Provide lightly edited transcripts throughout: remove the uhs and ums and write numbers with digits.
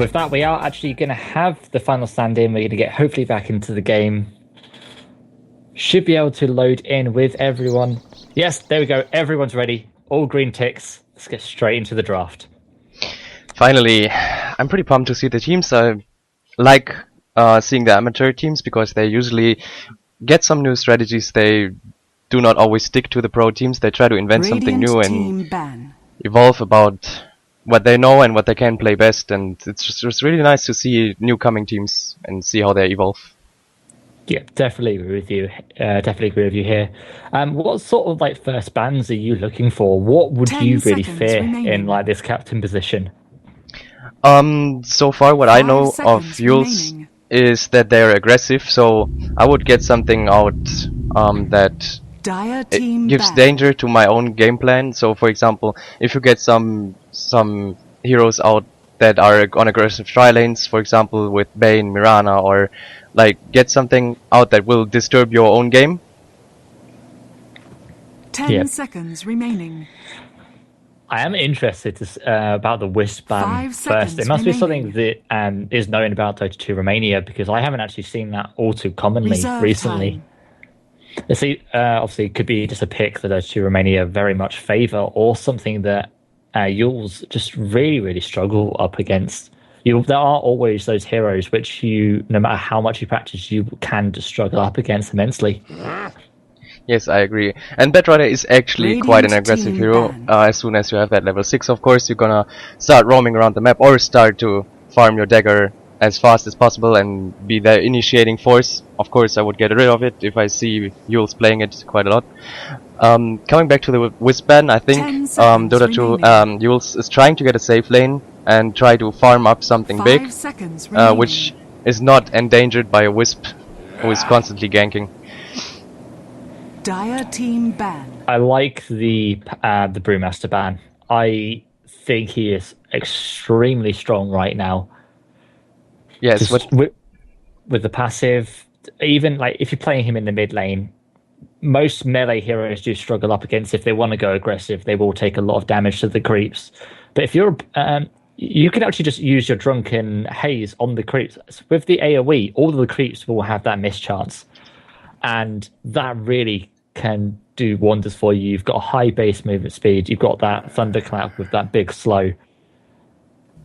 with that, we are actually going to have the final stand in. We're going to get hopefully back into the game. Should be able to load in with everyone. Yes, there we go. Everyone's ready. All green ticks. Let's get straight into the draft. Finally, I'm pretty pumped to see the teams. I like seeing the amateur teams because they usually get some new strategies. They do not always stick to the pro teams. They try to invent something new and evolve about what they know and what they can play best. And it's just really nice to see new coming teams and see how they evolve. Yeah, definitely agree with you. Definitely agree with you here. What sort of like first bans are you looking for? What would you really fear in like this captain position? So far what I know of Euls is that they're aggressive, so I would get something out that it gives danger to my own game plan. So for example, if you get some heroes out that are on aggressive tri lanes, for example with Bane, Mirana, or like get something out that will disturb your own game. 10 seconds remaining. I am interested to, about the Wisp ban first. It must be something that is known about DotA2Romania because I haven't actually seen that all too commonly recently. Let's see, obviously it could be just a pick that DotA2Romania very much favour, or something that Euls just really struggle up against. There are always those heroes which you, no matter how much you practice, you can just struggle up against immensely. Yes, I agree. And Bedrider is actually quite an aggressive hero. As soon as you have that level 6, of course, you're gonna start roaming around the map or start to farm your dagger as fast as possible and be the initiating force. Of course, I would get rid of it if I see Euls playing it quite a lot. Coming back to the Wisp ban, I think Euls is trying to get a safe lane and try to farm up something big, which is not endangered by a Wisp who is constantly ganking. Dire team ban. I like the Brewmaster ban. I think he is extremely strong right now. Yes, with the passive, even like if you're playing him in the mid lane, most melee heroes do struggle up against. If they want to go aggressive, they will take a lot of damage to the creeps. But if you're you can actually just use your Drunken Haze on the creeps. With the AoE, all of the creeps will have that mischance. And that really can do wonders for you. You've got a high base movement speed. You've got that Thunderclap with that big slow.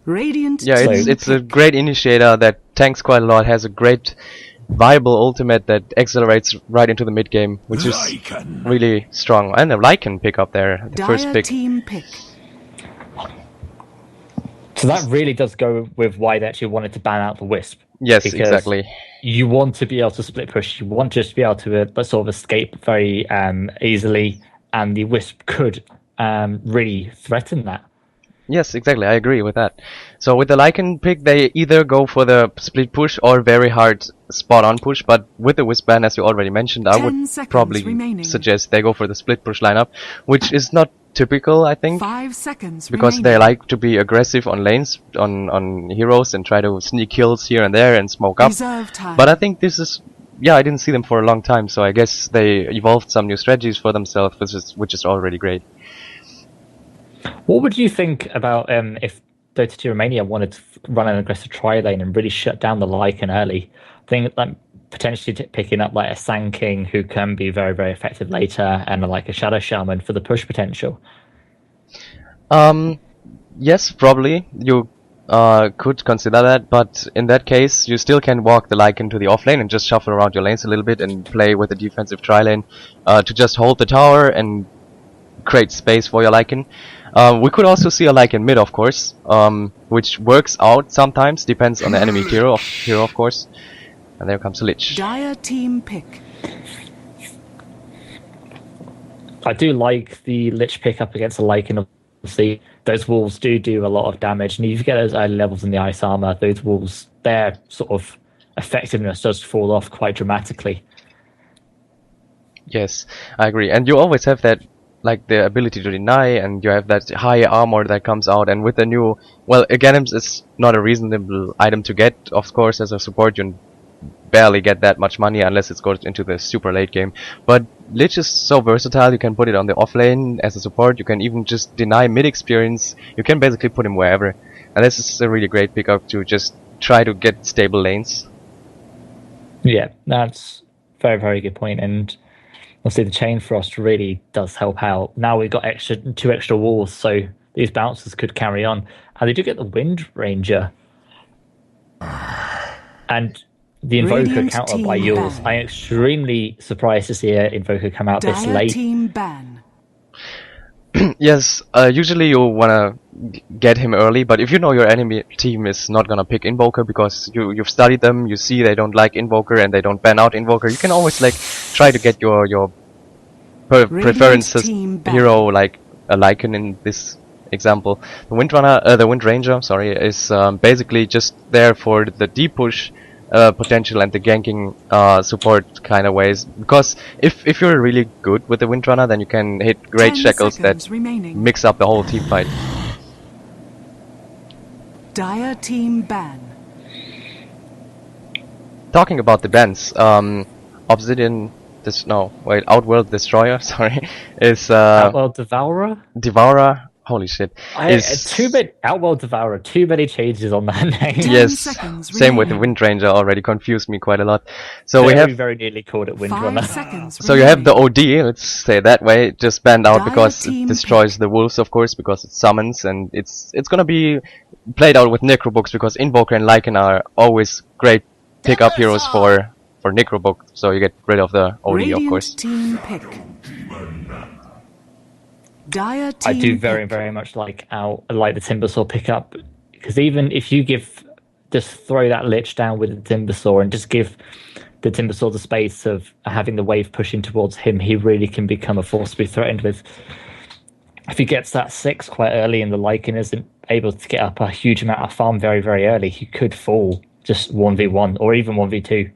Radiant. Yeah, it's a great initiator that tanks quite a lot, has a great viable ultimate that accelerates right into the mid game, which is really strong. And a Lycan pick up there, the first pick. Team pick. So that really does go with why they actually wanted to ban out the Wisp. Yes, exactly. You want to be able to split push. You want just to be able to sort of escape very easily, and the Wisp could really threaten that. Yes, exactly. I agree with that. So with the Lycan pick, they either go for the split push or very hard spot-on push. But with the Wisp ban, as you already mentioned, I would probably suggest they go for the split push lineup, which is not typical, I think, 5 seconds because they like to be aggressive on lanes, on heroes, and try to sneak kills here and there and smoke up. But I think this is, I didn't see them for a long time, so I guess they evolved some new strategies for themselves, which is already great. What would you think about if DotA2Romania wanted to run an aggressive tri lane and really shut down the Lycan early? I think like potentially picking up like a Sand King who can be very effective later, and like a Shadow Shaman for the push potential. Yes, probably you could consider that, but in that case you still can walk the Lycan to the off lane and just shuffle around your lanes a little bit and play with a defensive tri lane to just hold the tower and create space for your Lycan. We could also see a Lycan mid, of course, which works out sometimes, depends on the enemy hero, of course. And there comes a Lich. Dire team pick. I do like the Lich pick up against the Lycan. Obviously, those wolves do a lot of damage, and if you get those early levels in the ice armor, those wolves, their sort of effectiveness does fall off quite dramatically. Yes, I agree. And you always have that, like the ability to deny, and you have that high armor that comes out. And with the new, well, Aghanim's is not a reasonable item to get, of course. As a support, you barely get that much money unless it goes into the super late game. But Lich is so versatile, you can put it on the off lane as a support, you can even just deny mid experience, you can basically put him wherever. And this is a really great pickup to just try to get stable lanes. Yeah, that's very, very good point. And obviously the chain frost really does help out. Now we've got two extra walls, so these bouncers could carry on. And they do get the Wind Ranger. And the Invoker Radiant counter team by Euls. ban. I'm extremely surprised to see an Invoker come out this Dire late. team ban. Yes, usually you wanna get him early, but if you know your enemy team is not gonna pick Invoker because you've studied them, you see they don't like Invoker and they don't ban out Invoker, you can always like try to get your preferences team ban. hero, like a Lycan in this example. The Wind Ranger, sorry, is basically just there for the deep push potential and the ganking support kind of ways, because if you're really good with the Windrunner, then you can hit great 10 shackles that seconds remaining. mix up the whole team fight. Dire team ban. Talking about the bans, Obsidian Outworld Destroyer, sorry, is Outworld Devourer? Devourer. Holy shit! Outworld Devourer. Too many changes on that name. 10 Yes, seconds same with the remaining. Wind Ranger already confused me quite a lot. So Very, we have very nearly called it 5 Windrunner. seconds So you have the remaining. OD, let's say that way, just banned out Dire because it team destroys the wolves, of course, because it summons, and it's gonna be played out with Necrobooks because Invoker and Lycan are always great pickup heroes for Necrobook, so you get rid of the OD, Radiant of course. team pick. Dire I team do very, pick. very much like the Timbersaw pickup, because even if you just throw that Lich down with the Timbersaw and just give the Timbersaw the space of having the wave pushing towards him, he really can become a force to be threatened with. If he gets that 6 quite early and the Lycan isn't able to get up a huge amount of farm very, very early, he could fall just 1v1 or even 1v2,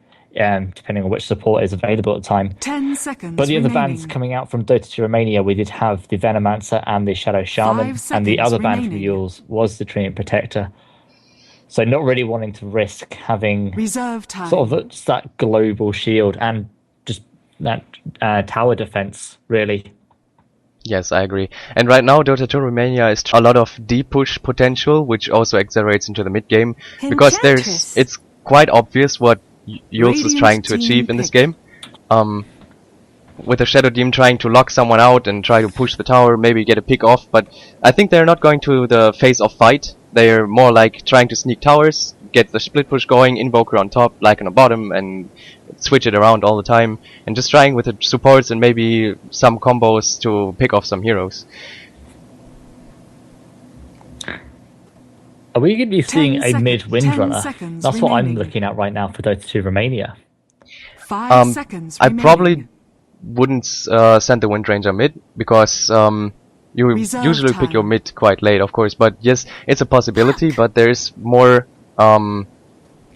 depending on which support is available at the time. 10 seconds But the other remaining. bands coming out from DotA2Romania, we did have the Venomancer and the Shadow Shaman, 5 and the seconds other band from remaining. Euls was the Treant Protector. So not really wanting to risk having Reserve time. sort of just that global shield and just that tower defense, really. Yes, I agree. And right now, DotA2Romania is a lot of deep push potential, which also accelerates into the mid game, because Enchantress. it's quite obvious what Euls is Radiant trying to team achieve in this pick. game. With the Shadow Demon trying to lock someone out and try to push the tower, maybe get a pick off, but I think they're not going to the phase of fight. They're more like trying to sneak towers, get the split push going, Invoker on top, like on the bottom, and switch it around all the time, and just trying with the supports and maybe some combos to pick off some heroes. Are we going to be 10 seeing a seconds- mid 10 Windrunner? seconds That's what I'm remaining. looking at right now for DotA2Romania. 5 seconds I remaining. probably wouldn't send the Wind Ranger mid, because you Reserve usually pick your time. mid quite late, of course, but yes, it's a possibility, but there's more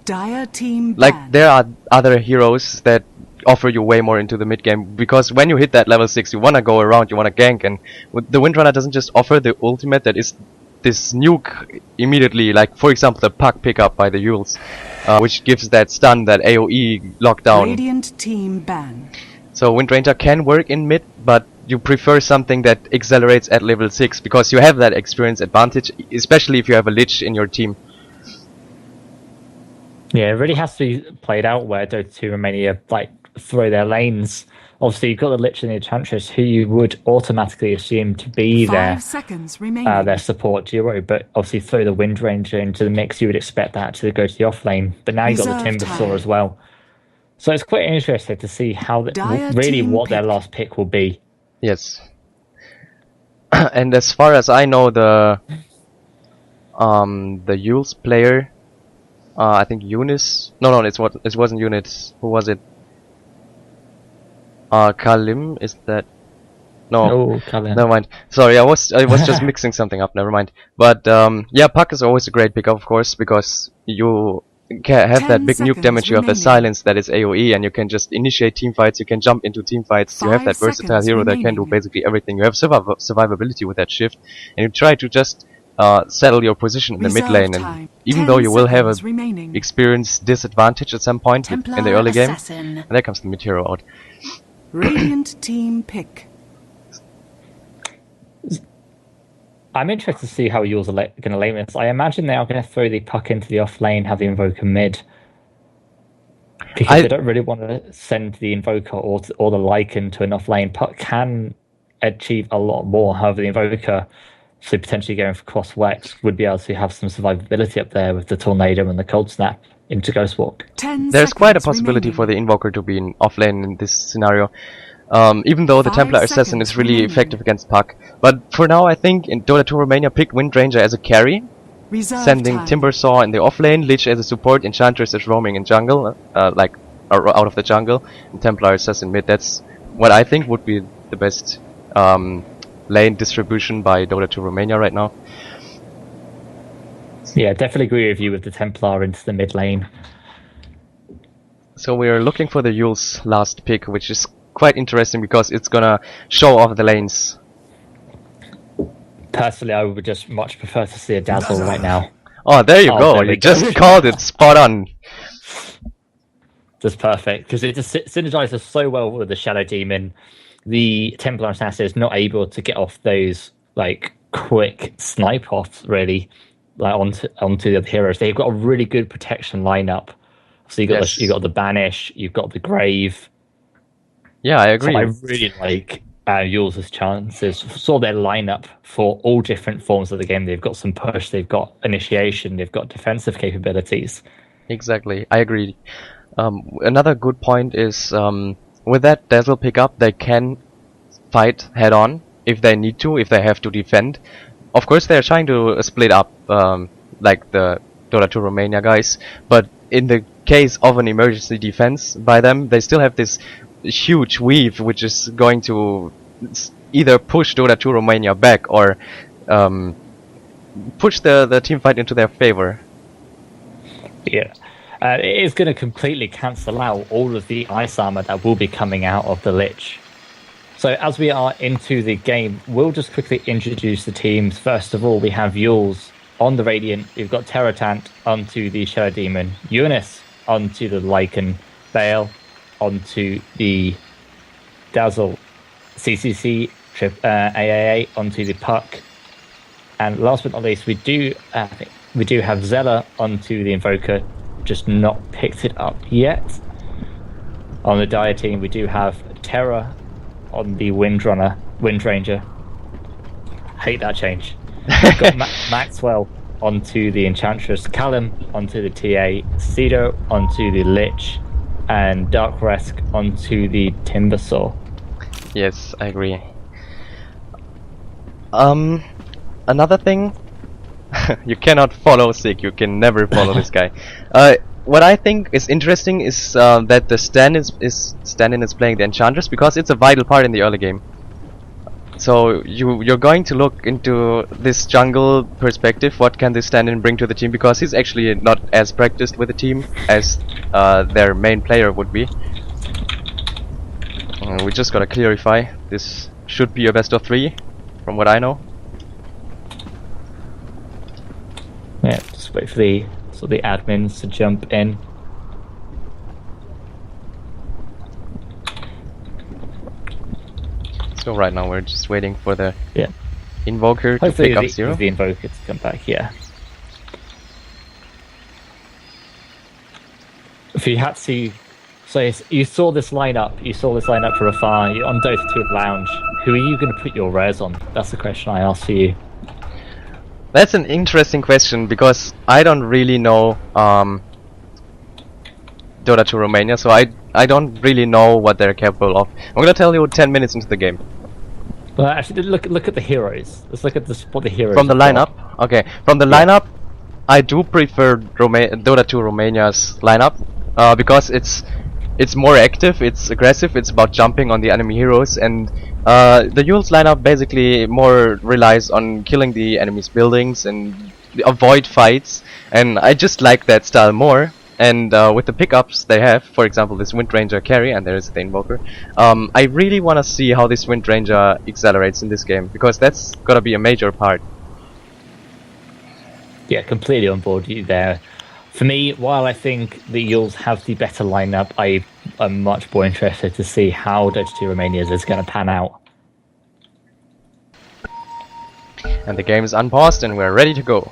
Dire team like ban. there are other heroes that offer you way more into the mid game, because when you hit that level 6 you wanna go around, you wanna gank, and the Windrunner doesn't just offer the ultimate that is this nuke immediately, like for example the puck pickup by the Euls, which gives that stun, that AoE lockdown. Radiant team ban. So Wind Ranger can work in mid, but you prefer something that accelerates at level 6, because you have that experience advantage, especially if you have a Lich in your team. Yeah, it really has to be played out where DotA2Romania like throw their lanes. Obviously, you've got the Lich and the Enchantress, who you would automatically assume to be 5 seconds remaining. their support duo, but obviously throw the Wind Ranger into the mix, you would expect that to go to the off lane. But now you've got the Reserve Timbersaw time. as well. So it's quite interesting to see how Dire really team what their pick. last pick will be. Yes. And as far as I know, the Euls player, I think Eunice. No, it wasn't Eunice. Who was it? Kalim, is that? No. Oh, Colin. Never mind. Sorry, I was just mixing something up. Never mind. But yeah, Puck is always a great pickup, of course, because you have 10 that big nuke seconds damage. You have the remaining. silence that is AoE, and you can just initiate team fights. You can jump into team fights. You have 5 that versatile seconds hero that can do remaining. basically everything. You have survivability with that shift, and you try to just settle your position in the mid Reserve lane. And time. even 10 though you will have a seconds remaining. experience disadvantage at some point in the early game, Assassin. and there comes the mid hero out. Radiant team pick. I'm interested to see how Euls are going to lane this. I imagine they are going to throw the puck into the off lane, have the Invoker mid. Because they don't really want to send the Invoker or the Lycan to an off lane. Puck can achieve a lot more. However, the Invoker, so potentially going for cross Wex, would be able to have some survivability up there with the Tornado and the Cold Snap into Ghostwalk. There's quite a possibility for the Invoker to be in off lane in this scenario. Even though the Templar Assassin is really effective against Puck. But for now, I think in DotA2Romania picked Windranger as a carry, sending Timbersaw in the off lane, Lich as a support, Enchantress as roaming in jungle, like out of the jungle, and Templar Assassin mid. That's what I think would be the best lane distribution by DotA2Romania right now. Yeah, definitely agree with you with the Templar into the mid lane. So we're looking for the Euls last pick, which is quite interesting because it's gonna show off the lanes. Personally, I would just much prefer to see a Dazzle right now. Oh, there you go. You just called it spot on. Just perfect, because it just synergizes so well with the Shadow Demon. The Templar Assassin is not able to get off those like quick snipe offs really, like onto the other heroes. They've got a really good protection lineup. So you got the Banish, you've got the Grave. Yeah, I agree. So I really like Euls' chances. Saw their lineup for all different forms of the game. They've got some push, they've got initiation, they've got defensive capabilities. Exactly, I agree. Another good point is with that Dazzle pickup, they can fight head on if they need to, if they have to defend. Of course, they're trying to split up like the DotA2Romania guys, but in the case of an emergency defense by them, they still have this huge weave which is going to either push DotA2Romania back or push the team fight into their favor. Yeah. It is going to completely cancel out all of the ice armor that will be coming out of the Lich. So as we are into the game, we'll just quickly introduce the teams. First of all, we have Euls on the Radiant. We've got Terratant onto the Shadow Demon, Eunice onto the Lycan, Bale onto the Dazzle, CCC, AAA onto the Puck, and last but not least, we do have Zella onto the Invoker, just not picked it up yet. On the Dire team, we do have Terra on the Windranger. Hate that change. We've got Maxwell onto the Enchantress, Callum onto the TA, Cedo onto the Lich, and Dark Resk onto the Timbersaw. Yes, I agree. Another thing, you cannot follow Sig, you can never follow this guy. What I think is interesting is that the stand-in is playing the Enchantress because it's a vital part in the early game. So you're going to look into this jungle perspective, what can this stand-in bring to the team, because he's actually not as practiced with the team as their main player would be. We just gotta clarify, this should be a best of 3, from what I know. Yeah, just wait for the admins to jump in. So right now we're just waiting for the Invoker to hopefully pick up Zero. The Invoker to come back, yeah. If you had to, so you saw this lineup from afar. You're on DotA2 Lounge. Who are you going to put your rares on? That's the question I asked for you. That's an interesting question because I don't really know DotA2Romania, so I don't really know what they're capable of. I'm gonna tell you 10 minutes into the game. Well, actually, look at the heroes. Let's look at what the heroes. From the lineup, okay. From the lineup, I do prefer DotA2Romania's lineup because it's more active, it's aggressive, it's about jumping on the enemy heroes, and the Euls lineup basically more relies on killing the enemy's buildings and avoid fights, and I just like that style more. And with the pickups they have, for example this Windranger carry, and there is the Invoker, I really want to see how this Windranger accelerates in this game, because that's gotta be a major part. Yeah, completely on board you there. For me, while I think the Euls have the better lineup, I am much more interested to see how DotA2Romania's is going to pan out. And the game is unpaused and we're ready to go.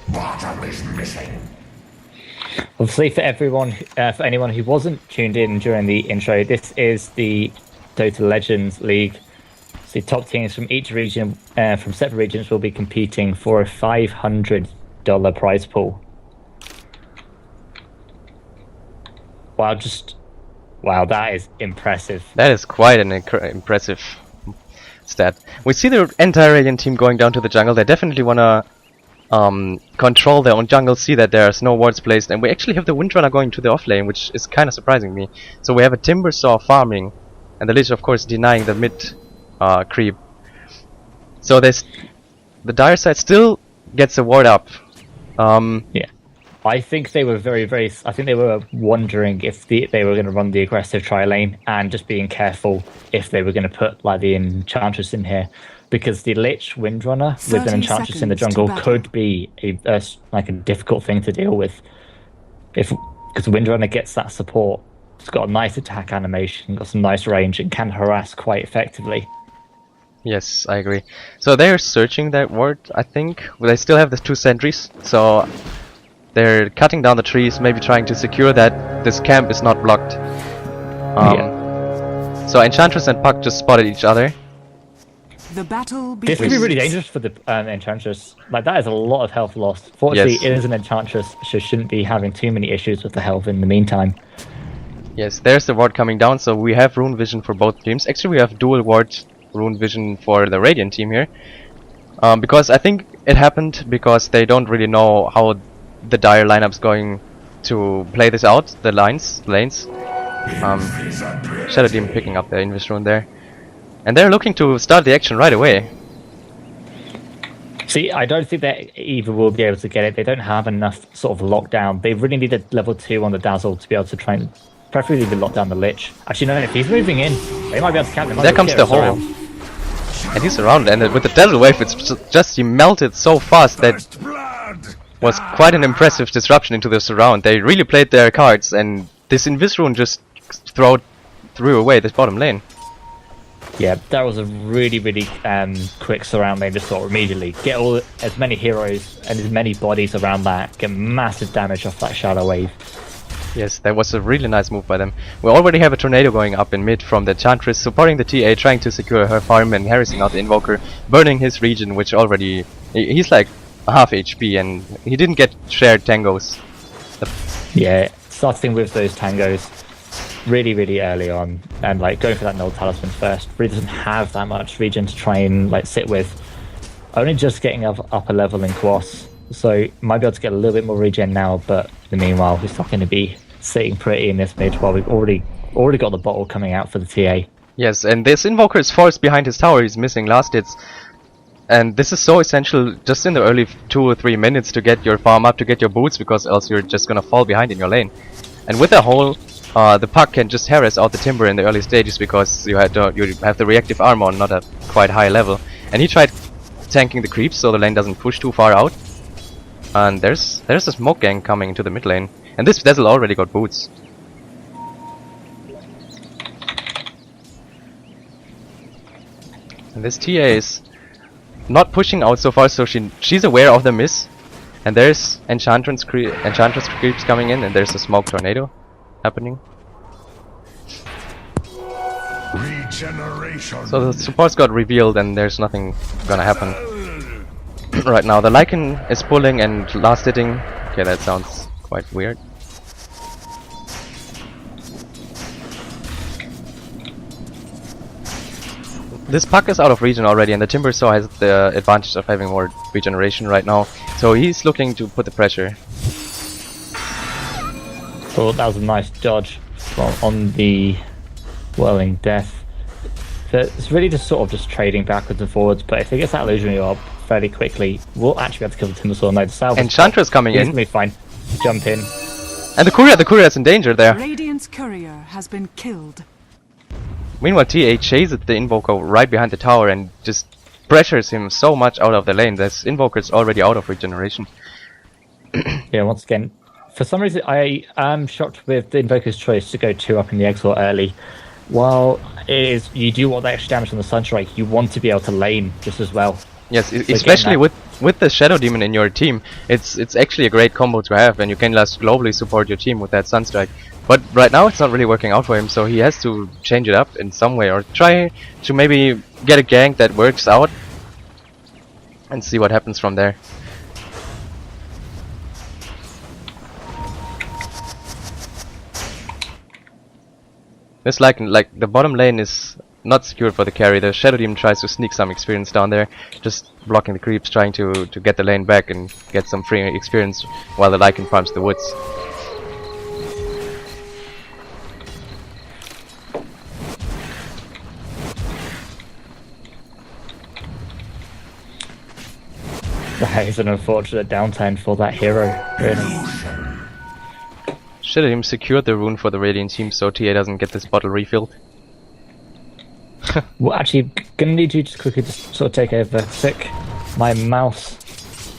Obviously, for everyone, for anyone who wasn't tuned in during the intro, this is the Dota Legends League. So the top teams from each region, from separate regions, will be competing for a $500 prize pool. Wow, that is impressive. That is quite an impressive stat. We see the entire alien team going down to the jungle. They definitely wanna control their own jungle, see that there's no wards placed, and we actually have the Windrunner going to the off lane, which is kind of surprising me. So we have a Timbersaw farming, and the Lich, of course, denying the mid creep. So the dire side still gets a ward up. Yeah. I think they were I think they were wondering if they were going to run the aggressive tri lane and just being careful if they were going to put like the Enchantress in here, because the Lich Windrunner with an Enchantress in the jungle could be a difficult thing to deal with. Because Windrunner gets that support, it's got a nice attack animation, got some nice range, and can harass quite effectively. Yes, I agree. So they're searching that ward, I think. Well, they still have the 2 sentries, so they're cutting down the trees, maybe trying to secure that this camp is not blocked. So Enchantress and Puck just spotted each other. The battle this could be really dangerous for the Enchantress. Like, that is a lot of health lost. Fortunately, Yes. it is an Enchantress, so shouldn't be having too many issues with the health in the meantime. Yes, there's the ward coming down, so we have Rune Vision for both teams. Actually, we have dual ward Rune Vision for the Radiant team here. Because I think it happened because they don't really know how the dire lineup's going to play this out, the lanes. Shadow Demon picking up the Invis Rune there. And they're looking to start the action right away. See, I don't think that either will be able to get it. They don't have enough sort of lockdown. They really need a level 2 on the Dazzle to be able to try and preferably lock down the Lich. Actually, no, if he's moving in, they might be able to count him. There comes the hole. And he's around, and with the Dazzle Wave, it's just he melted so fast that was quite an impressive disruption into the surround. They really played their cards, and this Invis Rune just threw away this bottom lane. Yeah, that was a really quick surround. They just sort of immediately get as many heroes and as many bodies around that, get massive damage off that Shadow Wave. Yes, that was a really nice move by them. We already have a tornado going up in mid from the Enchantress, supporting the TA, trying to secure her farm and harassing out the Invoker, burning his region, which already... he's like half HP, and he didn't get shared tangos. Yeah, starting with those tangos really early on, and like going for that null talisman first, really doesn't have that much region to try and like sit with. Only just getting up a level in Quas, so might be able to get a little bit more regen now, but in the meanwhile he's not going to be sitting pretty in this mid while we've already got the bottle coming out for the TA. Yes, and this Invoker is forced behind his tower. He's missing last hits. And this is so essential just in the early 2 or 3 minutes to get your farm up, to get your boots, because else you're just gonna fall behind in your lane. And with a hole, the Puck can just harass out the Timber in the early stages because you have the reactive armor on not a quite high level. And he tried tanking the creeps so the lane doesn't push too far out. And there's a smoke gang coming into the mid lane. And this Dazzle already got boots. And this TA is not pushing out so far, so she's aware of the miss. And there's Enchantress creeps coming in, and there's a smoke tornado happening. Regeneration. So the supports got revealed, and there's nothing gonna happen right now. The Lycan is pulling and last hitting. Okay, that sounds quite weird. This Puck is out of region already, and the Timbersaw has the advantage of having more regeneration right now. So he's looking to put the pressure. Oh, that was a nice dodge on the Whirling Death. It's really just sort of just trading backwards and forwards, but if he gets that illusionary up fairly quickly, we'll actually be able to kill the Timbersaw. No, the Salve Enchantress coming in. Easily fine. Jump in. And the courier is in danger there. Radiant's courier has been killed. Meanwhile, TA chases the Invoker right behind the tower and just pressures him so much out of the lane. This Invoker's already out of regeneration. Yeah, once again, for some reason I am shocked with the Invoker's choice to go 2 up in the Exort early. While it is, you do want the extra damage on the Sunstrike, you want to be able to lane just as well. Yes, especially with the Shadow Demon in your team, it's actually a great combo to have, and you can just globally support your team with that Sunstrike. But right now it's not really working out for him, so he has to change it up in some way, or try to maybe get a gank that works out, and see what happens from there. It's like the bottom lane is not secured for the carry. The Shadow Demon tries to sneak some experience down there, just blocking the creeps, trying to get the lane back and get some free experience while the Lycan farms the woods. That is an unfortunate downtime for that hero, really. Shadow Demon secured the rune for the Radiant team, so TA doesn't get this bottle refilled. Well, actually, gonna need you to quickly just sort of take over a sec. My mouse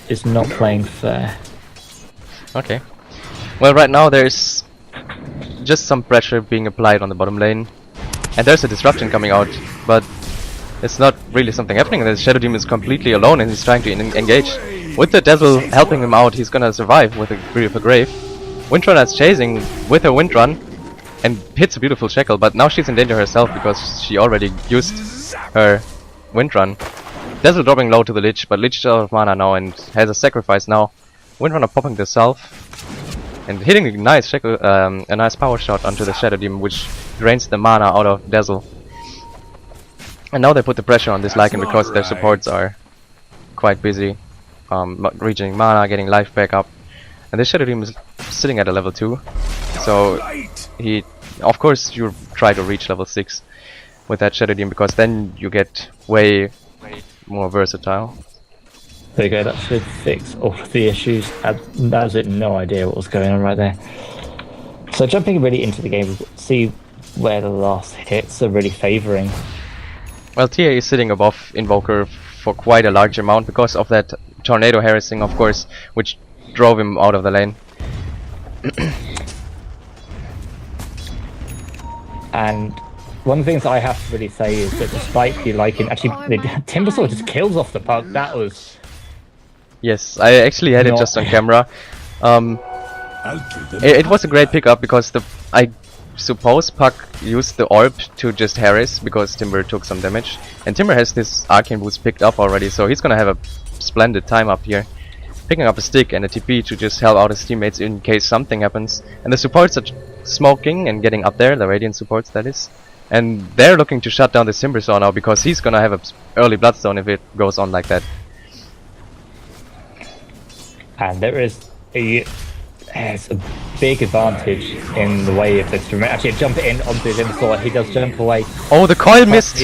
is not playing fair. Okay. Well, right now there's just some pressure being applied on the bottom lane, and there's a disruption coming out, but it's not really something happening. The Shadow Demon is completely alone and he's trying to engage. With the Dazzle helping him out, he's gonna survive with a Grave. Windrunner is chasing with her Windrun and hits a beautiful Shackle, but now she's in danger herself because she already used her Windrun. Dazzle dropping low to the Lich, but Lich is out of mana now and has a sacrifice now. Windrunner popping the Self and hitting a nice Shackle, a nice power shot onto the Shadow Demon, which drains the mana out of Dazzle. And now they put the pressure on this Lycan because their supports are quite busy, reaching mana, getting life back up. And this Shadow Demon is sitting at a level 2, so he, of course, you try to reach level 6 with that Shadow Demon because then you get way more versatile. There you go, that should fix all of the issues. I had no idea what was going on right there. So jumping really into the game, see where the last hits are really favouring. Well, TA is sitting above Invoker for quite a large amount because of that tornado harassing, of course, which drove him out of the lane. And one of the things I have to really say is that despite the liking, actually, the Timbersaw just kills off the puck. That was... Yes, I actually had it just on camera. It was a great pickup because I suppose Puck used the orb to just harass because Timber took some damage. And Timber has this Arcane Boost picked up already, so he's gonna have a splendid time up here. Picking up a stick and a TP to just help out his teammates in case something happens. And the supports are smoking and getting up there, the Radiant supports that is. And they're looking to shut down the Timbersaw now because he's gonna have an early Bloodstone if it goes on like that. And there's a big advantage in the way of this. Actually, jump in onto the Timbersaw, he does jump away. Oh, the coil missed!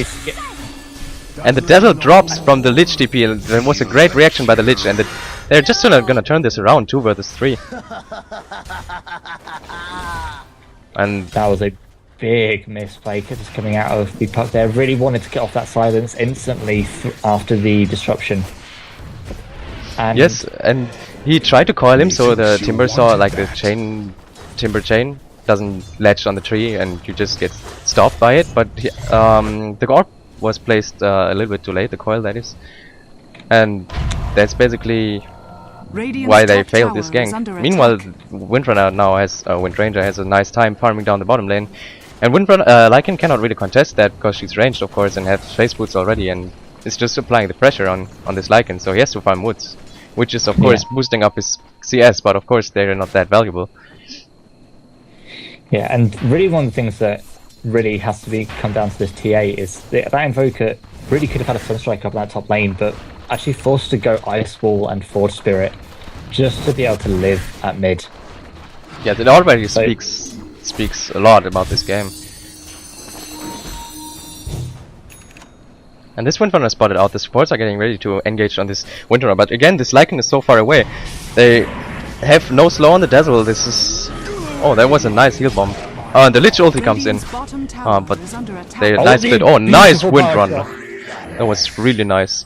And the Dazzle drops from the Lich TP, and there was a great reaction by the Lich, and they're just gonna turn this around, 2 versus 3. And that was a big misplay just coming out of the puck there. Really wanted to get off that silence instantly after the disruption. And yes, and he tried to coil him so the Timbersaw, like the timber chain, doesn't latch on the tree and you just get stopped by it, but the orb was placed a little bit too late, the coil that is. And that's basically why they failed this gank. Meanwhile, Windrunner now has, Windranger has a nice time farming down the bottom lane. And Lycan cannot really contest that because she's ranged, of course, and has face boots already, and it's just applying the pressure on this Lycan, so he has to farm woods. Which is, of course, boosting up his CS, but of course they're not that valuable. Yeah, and really one of the things that really has to come down to this TA is that Invoker really could have had a Sunstrike up in that top lane, but actually forced to go Ice Wall and Forge Spirit just to be able to live at mid. Yeah, that already speaks a lot about this game. And this Windrunner spotted out, the supports are getting ready to engage on this Windrunner, but again this Lycan is so far away. They have no slow on the Dazzle, this is... Oh, that was a nice heal bomb. And the Lich ulti comes in. But they nice split. Oh, nice Windrunner. That was really nice.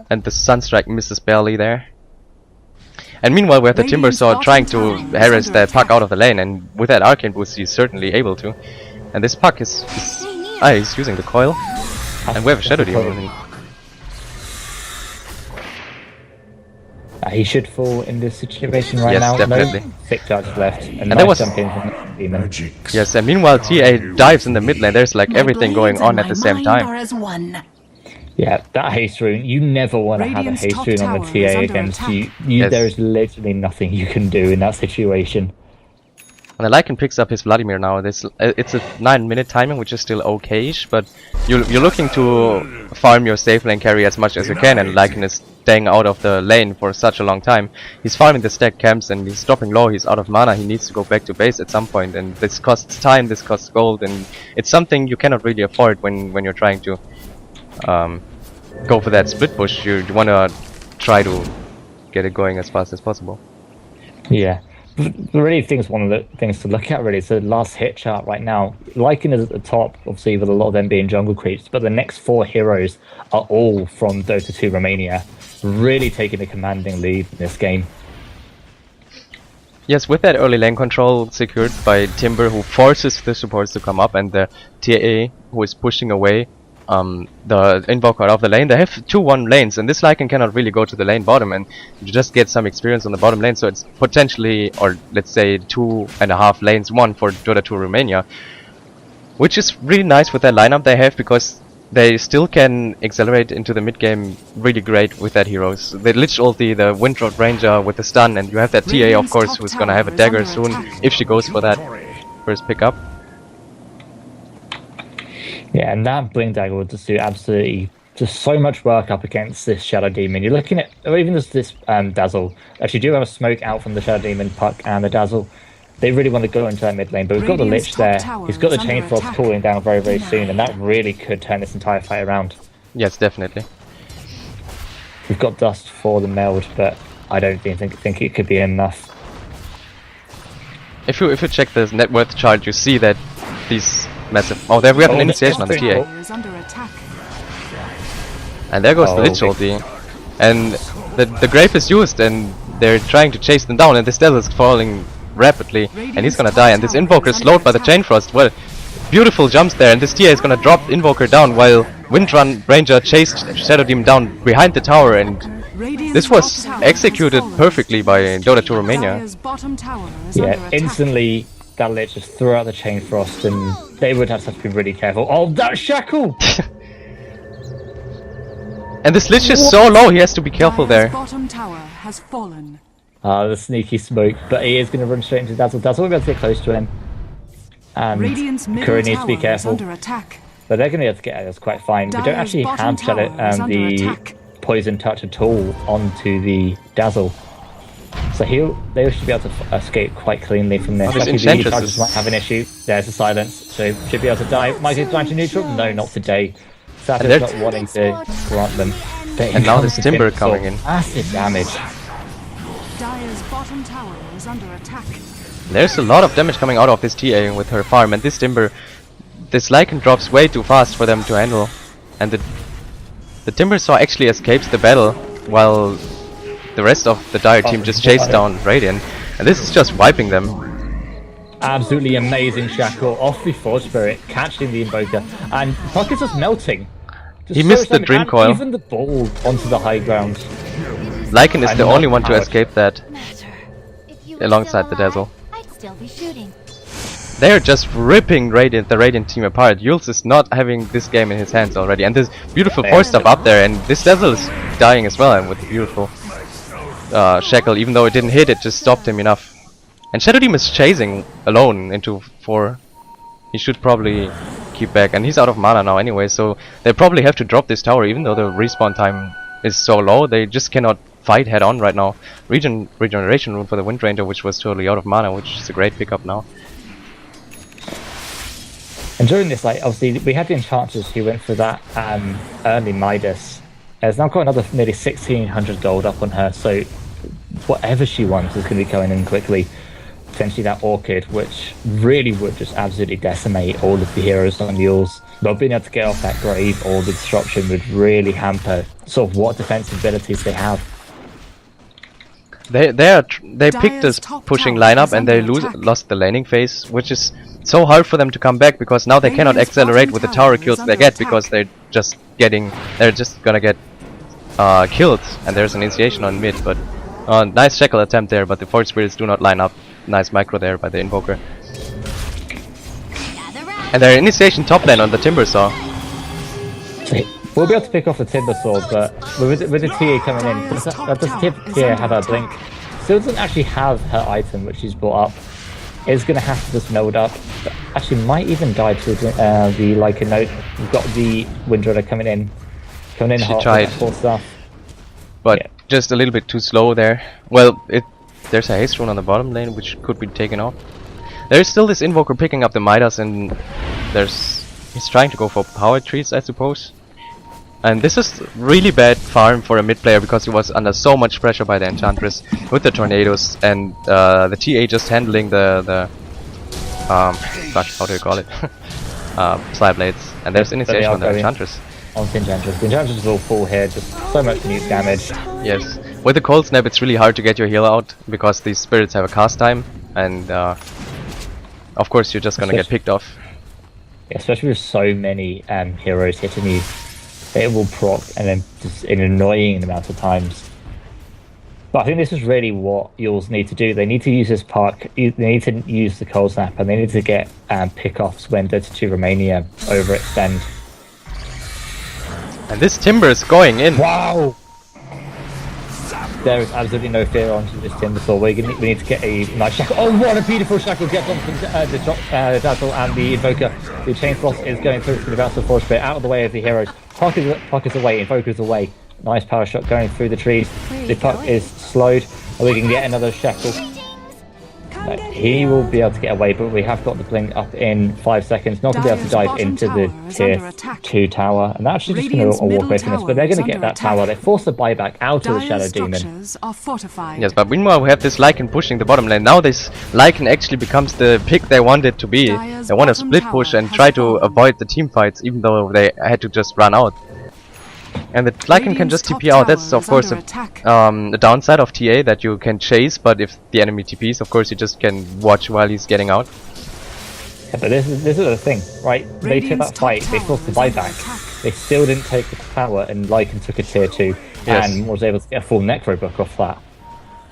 And the Sunstrike misses barely there. And meanwhile we have the Timbersaw trying to harass that Puck out of the lane, and with that Arcane Boost he's certainly able to. And this Puck is he's using the coil. And we have a Shadow Demon. He should fall in this situation right Yes, now. definitely. No thick charges left. And there nice was- jump in from the demon. Yes, and meanwhile TA dives in the mid lane. There's like everything going on at the same time. Yeah, that haste rune, you never want to have a Radiant's haste top rune on tower the is TA under against attack. you. Yes. There is literally nothing you can do in that situation. And the Lycan picks up his Vladimir now. It's a 9-minute timing, which is still okay-ish, but you're looking to farm your safe lane carry as much as you can, and Lycan is staying out of the lane for such a long time. He's farming the stack camps and he's dropping low, he's out of mana, he needs to go back to base at some point, and this costs time, this costs gold, and it's something you cannot really afford when you're trying to go for that split push. You want to try to get it going as fast as possible. Yeah. Really, I think it's one of the things to look at, really. It's the last hit chart right now. Lycan is at the top, obviously, with a lot of them being jungle creeps, but the next 4 heroes are all from DotA2Romania, really taking a commanding lead in this game. Yes, with that early lane control secured by Timber, who forces the supports to come up, and the TA, who is pushing away the invoker out of the lane. They have 2-1 lanes, and this Lycan cannot really go to the lane bottom, and you just get some experience on the bottom lane, so it's potentially, or let's say 2.5 lanes won for DotA2Romania, which is really nice with that lineup they have, because they still can accelerate into the mid game really great with that heroes. They Lich ulti, the Windrod Ranger with the stun, and you have that TA, of course, who's gonna have a dagger soon if she goes for that first pickup. Yeah, and that Blink Dagger will just do absolutely just so much work up against this Shadow Demon. You're looking at, or even just this Dazzle. Actually, do have a smoke out from the Shadow Demon, Puck, and the Dazzle. They really want to go into that mid lane, but we've got the Lich there. He's got the Chain Frost cooling down very, very soon, and that really could turn this entire fight around. Yes, definitely. We've got Dust for the meld, but I don't think it could be enough. If you check the net worth chart, you see that these massive. Oh, there we have an initiation on the TA, and there goes the Lich ulti, and the Grave is used, and they're trying to chase them down, and this Dazzle is falling rapidly, and he's gonna die, and this Invoker is slowed by the Chain Frost. Well, beautiful jumps there, and this TA is gonna drop Invoker down while Windrun Ranger chased Shadow Demon down behind the tower, and this was executed perfectly by DotA2Romania. Yeah, instantly that Lich just threw out the Chain Frost, and they would have to be really careful. Oh, that Shackle! And this Lich is so low, he has to be careful there. Bottom tower has fallen. The sneaky smoke, but he is going to run straight into Dazzle. Dazzle will be able to get close to him. And Curry needs to be careful. But they're going to be able to get at us quite fine. We don't actually have the Poison Touch at all onto the Dazzle. So they should be able to escape quite cleanly from this. This The Enchantress might have an issue. There's a silence, so should be able to die. Might get down to neutral? No, not today. Satur's not wanting to grant them. And now there's Timber coming in. Massive damage. Dire's bottom tower is under attack. There's a lot of damage coming out of this TA with her farm, and this Timber, this Lycan drops way too fast for them to handle, and the Timber Saw actually escapes the battle while the rest of the Dire team just chased down Radiant, and this is just wiping them. Absolutely amazing Shackle off the Forge Spirit, catching the Invoker, and Puck is just melting. He missed the Dream Coil. Even the ball onto the high ground. Lycan is the only one to escape that alongside the Dazzle. They're just ripping the Radiant team apart. Euls is not having this game in his hands already, and this beautiful 4-stop up there, and this Dazzle is dying as well, and with the beautiful Shackle, even though it didn't hit, it just stopped him enough. And Shadow Demon is chasing alone into 4. He should probably keep back, and he's out of mana now anyway, so they probably have to drop this tower, even though the respawn time is so low. They just cannot fight head on right now. Regeneration rune for the Wind Ranger, which was totally out of mana, which is a great pickup now. And during this, like, obviously we had the Enchantress who went for that early Midas. Has now got another nearly 1600 gold up on her, so whatever she wants is going to be going in quickly. Potentially that Orchid, which really would just absolutely decimate all of the heroes on Euls. Not being able to get off that grave or the disruption would really hamper sort of what defensive abilities they have. They picked this pushing lineup, and they lost the laning phase, which is so hard for them to come back, because now they cannot accelerate with the tower kills they get, because they're just gonna get killed, and there's an initiation on mid, but Nice Shackle attempt there, but the Force Spirits do not line up. Nice micro there by the Invoker. And their initiation top lane on the Timbersaw. We'll be able to pick off the Timbersaw, but with the TA coming in, does TA have her blink? Still doesn't actually have her item, which she's brought up. Is going to have to just node up. But actually, might even die to the Lycan node. We've got the Windrunner coming in. She tried. Full stuff. But yeah, just a little bit too slow there. Well, there's a haste rune on the bottom lane which could be taken off. There's still this Invoker picking up the Midas, and he's trying to go for power trees, I suppose. And this is really bad farm for a mid player because he was under so much pressure by the Enchantress with the tornadoes, and the TA just handling the fuck, how do you call it? Slide blades. And there's initiation on the Enchantress. On the Enchantress. The Enchantress is all full here, just so much nuke damage. Yes. With the Cold Snap it's really hard to get your heal out because these spirits have a cast time, and of course you're just gonna get picked off. Yeah, especially with so many heroes hitting you. It will proc, and then just an annoying amount of times. But I think this is really what Euls need to do. They need to use this park, they need to use the Cold Snap, and they need to get pick-offs when DotA2Romania overextend. And this Timber is going in. Wow! There is absolutely no fear onto this Timbersaw. We need to get a nice shackle. Oh, what a beautiful shackle gets on from the Dazzle and the Invoker. The Chain Frost is going through the Battle Force Spirit, out of the way of the heroes. Puck is away, Invoker's away. Nice power shot going through the trees. The Puck is slowed. And we can get another shackle. He will be able to get away, but we have got the blink up in 5 seconds. Not going to be able to dive into the tier 2 tower, and that's actually just going to walk away from us. But they're going to get that tower. They force the buyback out of the Shadow Demon. Yes, but meanwhile we have this Lycan pushing the bottom lane. Now this Lycan actually becomes the pick they want it to be. They want to split push and try to avoid the team fights, even though they had to just run out. And the Lycan can just TP out. That's of course the downside of TA, that you can chase, but if the enemy TPs, of course you just can watch while he's getting out. Yeah, but this is the thing, right? They took that fight, they forced the buyback, they still didn't take the tower, and Lycan took a tier 2 and was able to get a full Necro book off that.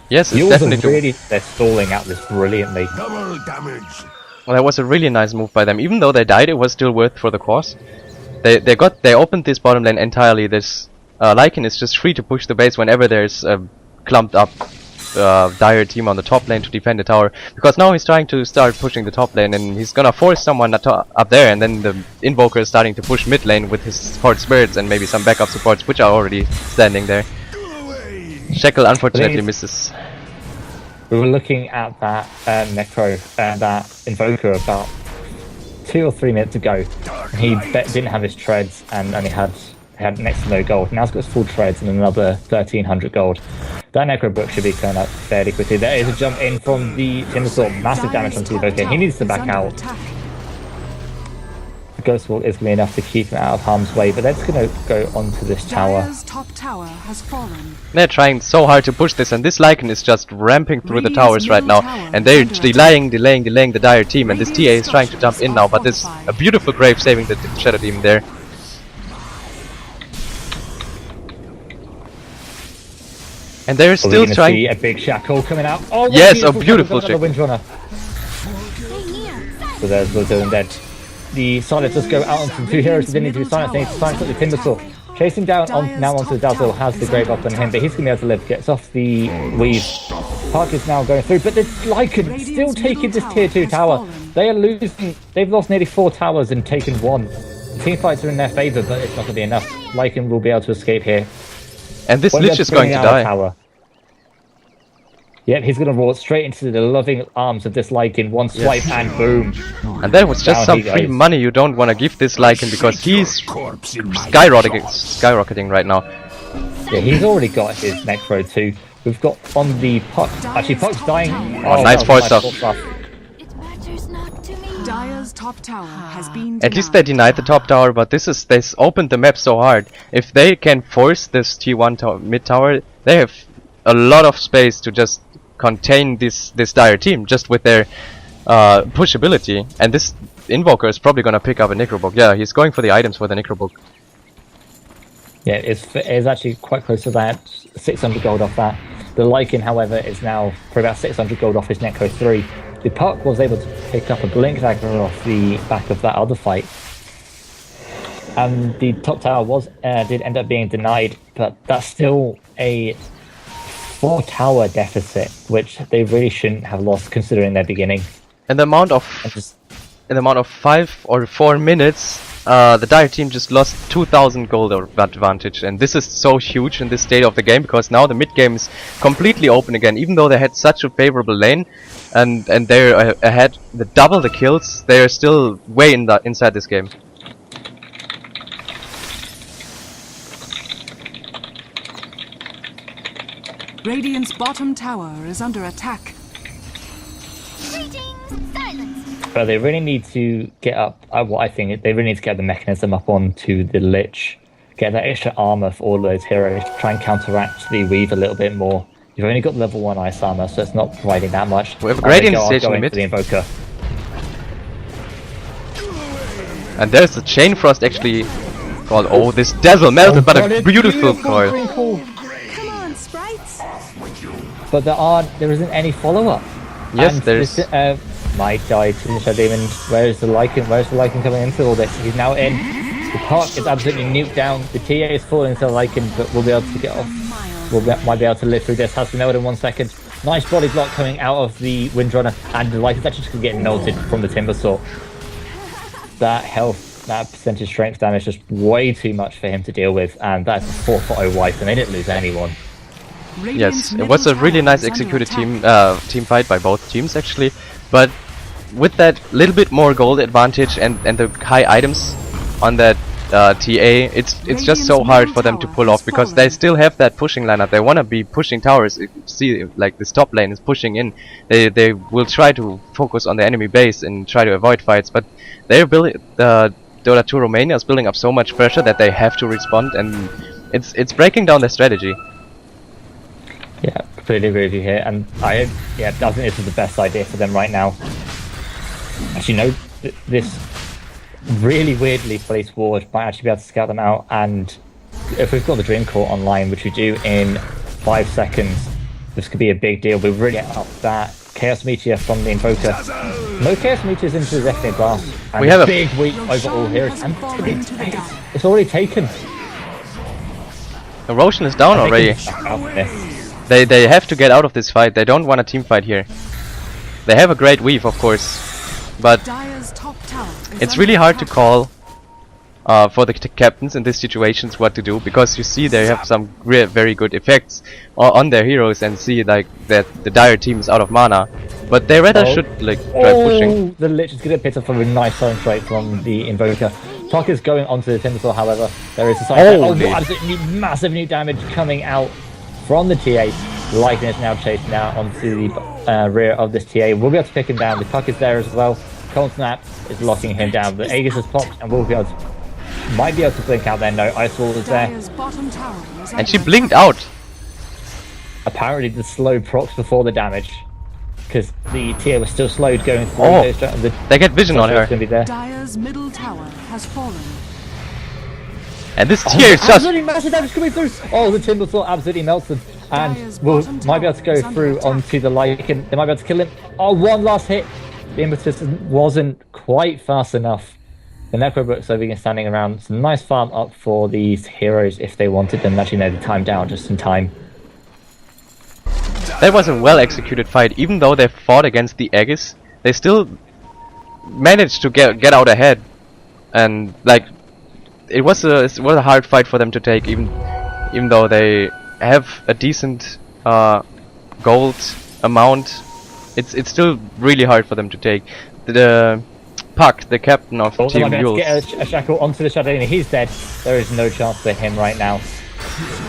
Yes, it's definitely they're stalling out this brilliantly. Double damage. Well, that was a really nice move by them. Even though they died, it was still worth for the cause. They opened this bottom lane entirely. This Lycan is just free to push the base whenever there's a clumped up dire team on the top lane to defend the tower, because now he's trying to start pushing the top lane, and he's gonna force someone up there, and then the Invoker is starting to push mid lane with his support spirits and maybe some backup supports which are already standing there. Shackle unfortunately misses. We were looking at that Necro and that Invoker about 2 or 3 minutes ago. He didn't have his treads and only had next to no gold. Now he's got his full treads and another 1300 gold. That Necro book should be coming up fairly quickly. There is a jump in from the Timbersaw, massive damage on the Invoker. He needs to back out. The Ghost Wall is going to be enough to keep him out of harm's way, but they're just going to go onto this tower. Top tower has fallen. They're trying so hard to push this, and this Lycan is just ramping through the towers right now, and they're delaying the dire team, and this TA is trying to jump in now, but there's a beautiful grave saving the Shadow Demon there. And they're still trying. See a big shackle coming out. Oh, yes, a beautiful shackle. Windrunner. So there's Blue dead. The silence just go out onto the 2 heroes. They need to be silenced. They need to silence the Timbersaw. Chasing down now onto the Dazzle, has the grave up on him, but he's going to be able to live. Gets off the weave. Park is now going through, but the Lycan still taking this tier 2 tower. They are losing. They've lost nearly 4 towers and taken 1. The team fights are in their favour, but it's not going to be enough. Lycan will be able to escape here. And this Lich is going to die. Tower. Yep, he's going to roll straight into the loving arms of this Lycan. One swipe and boom. And that was just some free money you don't want to give this Lycan, because he's skyrocketing right now. Yeah, he's already got his Necro too. We've got on the Puck. Actually, Puck's dying. Oh, nice force stuff. Dire's top tower has been At least they denied the top tower, but they opened the map so hard. If they can force this T1 mid tower, they have a lot of space to just contain this dire team just with their pushability. And this Invoker is probably gonna pick up a Necrobook. Yeah, he's going for the items for the Necrobook. Yeah, it's actually quite close to that. 600 gold off that. The Lycan, however, is now for about 600 gold off his Necro 3. The Puck was able to pick up a Blink Dagger off the back of that other fight. And the top tower did end up being denied, but that's still a 4 tower deficit, which they really shouldn't have lost considering their beginning. And the amount of 5 or 4 minutes, the Dire team just lost 2000 gold advantage, and this is so huge in this state of the game, because now the mid game is completely open again. Even though they had such a favorable lane, and they're ahead, double the kills, they're still way inside this game. Radiant's bottom tower is under attack. But they really need to get up, what I think, they really need to get the mechanism up onto the Lich. Get that extra armor for all of those heroes, try and counteract the Weave a little bit more. You've only got level 1 ice armor, so it's not providing that much. We have a Gradient stage in the mid. The Invoker. And there's the Chain Frost actually called. Oh, this Dazzle melted, but a beautiful coil. Come on, sprites. But there isn't any follow-up. Yes, and there's... Might die to the Shadow Demon. Where's the Lycan coming into all this? He's now in. The Park is absolutely nuked down. The TA is falling to the Lycan, but we'll be able to get off. Might be able to live through this. Has been nailed in 1 second. Nice body block coming out of the Windrunner, and the Lycan's actually just going to get melted from the Timber Saw. That health, that percentage strength damage is just way too much for him to deal with, and that's a 4-0 wipe, and they didn't lose anyone. Yes, it was a really nice executed team fight by both teams actually, but with that little bit more gold advantage and the high items on that TA, it's just so hard for them to pull off, because they still have that pushing lineup. They want to be pushing towers. You see, like this top lane is pushing in. They will try to focus on the enemy base and try to avoid fights, but they're building. DotA2Romania is building up so much pressure that they have to respond, and it's breaking down their strategy. Yeah, completely agree with you here, and I think this is the best idea for them right now. Actually, no, this really weirdly placed ward might actually be able to scout them out, and if we've got the Dream Court online, which we do in 5 seconds, this could be a big deal. We're really up that Chaos Meteor from the Invoker. No Chaos Meteors into the Zephyr Blast. And we have a big week over all heroes, and it's already taken. The Roshan is down already. They have to get out of this fight. They don't want a team fight here. They have a great weave, of course, but it's really hard to call for the captains in these situations what to do, because you see they have some very good effects on their heroes, and see like that the Dire team is out of mana, but they rather should like try pushing. The Lich is going to pick up a nice silent strike from the Invoker. Puck is going onto the Timbersaw, however. There is a side absolutely massive new damage coming out from the TA. Lycan is now chasing out onto the rear of this TA. We'll be able to pick him down. The Puck is there as well. Cold Snap is locking him down. The Aegis has popped, and we'll be able to, might be able to blink out there. No, Ice Wall is there. And she blinked out. Apparently the slow procs before the damage, because the TA was still slowed going through. They get vision on her. Dire's middle tower has fallen. And this TA is just absolutely massive damage coming through. Oh, the Timbersaw absolutely melts them, and might be able to go through onto the Lycan. They might be able to kill him. Oh, one last hit. The impetus wasn't quite fast enough. The Necrobooks are standing around. Some nice farm up for these heroes if they wanted them. Actually, no, the time down just in time. That was a well executed fight. Even though they fought against the Aegis, they still managed to get out ahead. And like, it was a hard fight for them to take, even though they have a decent gold amount. It's still really hard for them to take. The Puck, the captain of Team Euls, get a shackle onto the Shadow Demon. He's dead. There is no chance for him right now.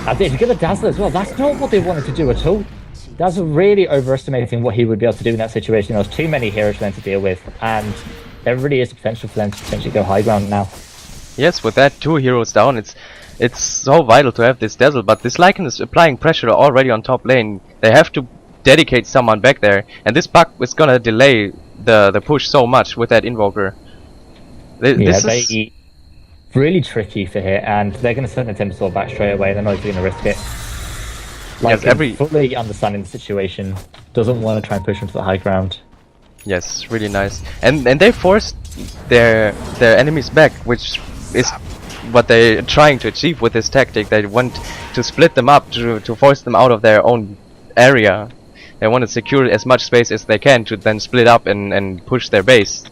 And they get a Dazzler as well. That's not what they wanted to do at all. Dazzler really overestimating what he would be able to do in that situation. There was too many heroes for them to deal with, and there really is potential for them to potentially go high ground now. Yes, with that 2 heroes down, it's so vital to have this Dazzle, but this Lycan is applying pressure already on top lane. They have to dedicate someone back there, and this Puck is gonna delay the push so much with that Invoker. This is really tricky for here, and they're gonna send the Timbersaw back straight away. They're not even gonna risk it. Yes, fully understanding the situation, doesn't want to try and push him to the high ground. Yes, really nice. And they forced their enemies back, which is what they're trying to achieve with this tactic. They want to split them up to force them out of their own area. They want to secure as much space as they can to then split up and push their base.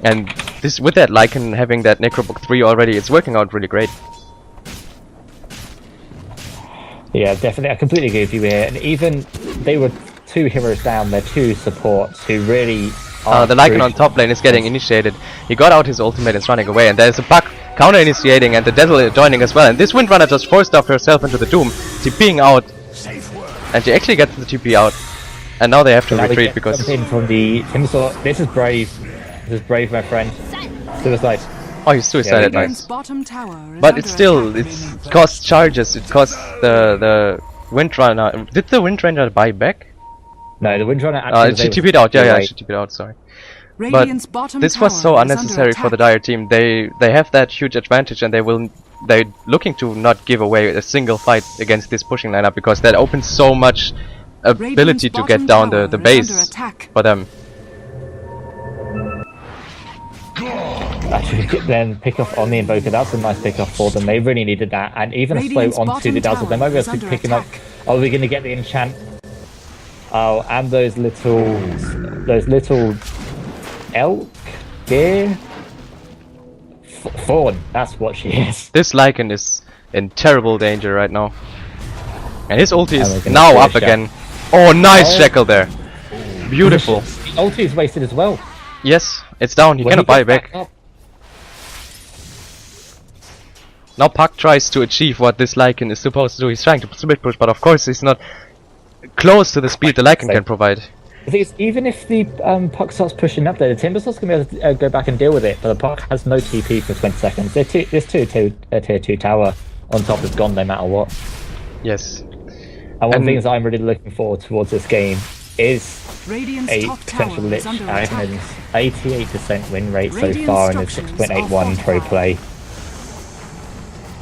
And this, with that Lycan having that Necrobook 3 already, it's working out really great. Yeah, definitely. I completely agree with you here. And even they were 2 heroes down, they're 2 supports who really are the Lycan on top lane is getting initiated. He got out his ultimate and is running away, and there's a Puck counter initiating and the Devil joining as well. And this Windrunner just forced off herself into the Doom, TPing out. And she actually gets the TP out. And now they have to retreat because in from the Timbersaw. This is brave. This is brave, my friend. Suicide. Oh, he's suicided, nice. But it's still, it costs charges, it costs the Windrunner. Did the Windrunner buy back? No, the Windrunner actually she TP'd out, yeah, she TP'd out, sorry. But this was so unnecessary for the Dire team. They have that huge advantage, and they're looking to not give away a single fight against this pushing lineup, because that opens so much ability to get down the base for them. Actually, then pick off on the Invoker. That's a nice pick off for them. They really needed that, and even a slow onto the Dazzle. They might be able to pick him up. Are we going to get the enchant? Oh, and those little elk, deer, fawn. That's what she is. This Lycan is in terrible danger right now, and his ulti is now up again. Oh, nice shackle there. Beautiful. The ulti is wasted as well. Yes, it's down. He cannot buy back. Now Puck tries to achieve what this Lycan is supposed to do. He's trying to split push, but of course he's not close to the speed the Lycan can provide. The thing is, even if the Puck starts pushing up there, the Timbersaws can be able to go back and deal with it, but the Puck has no TP for 20 seconds. This tier 2 tower on top is gone no matter what. Yes. And one of the things I'm really looking forward towards this game is a potential Lich Aghanim's 88% win rate so far in the 6.81 pro play.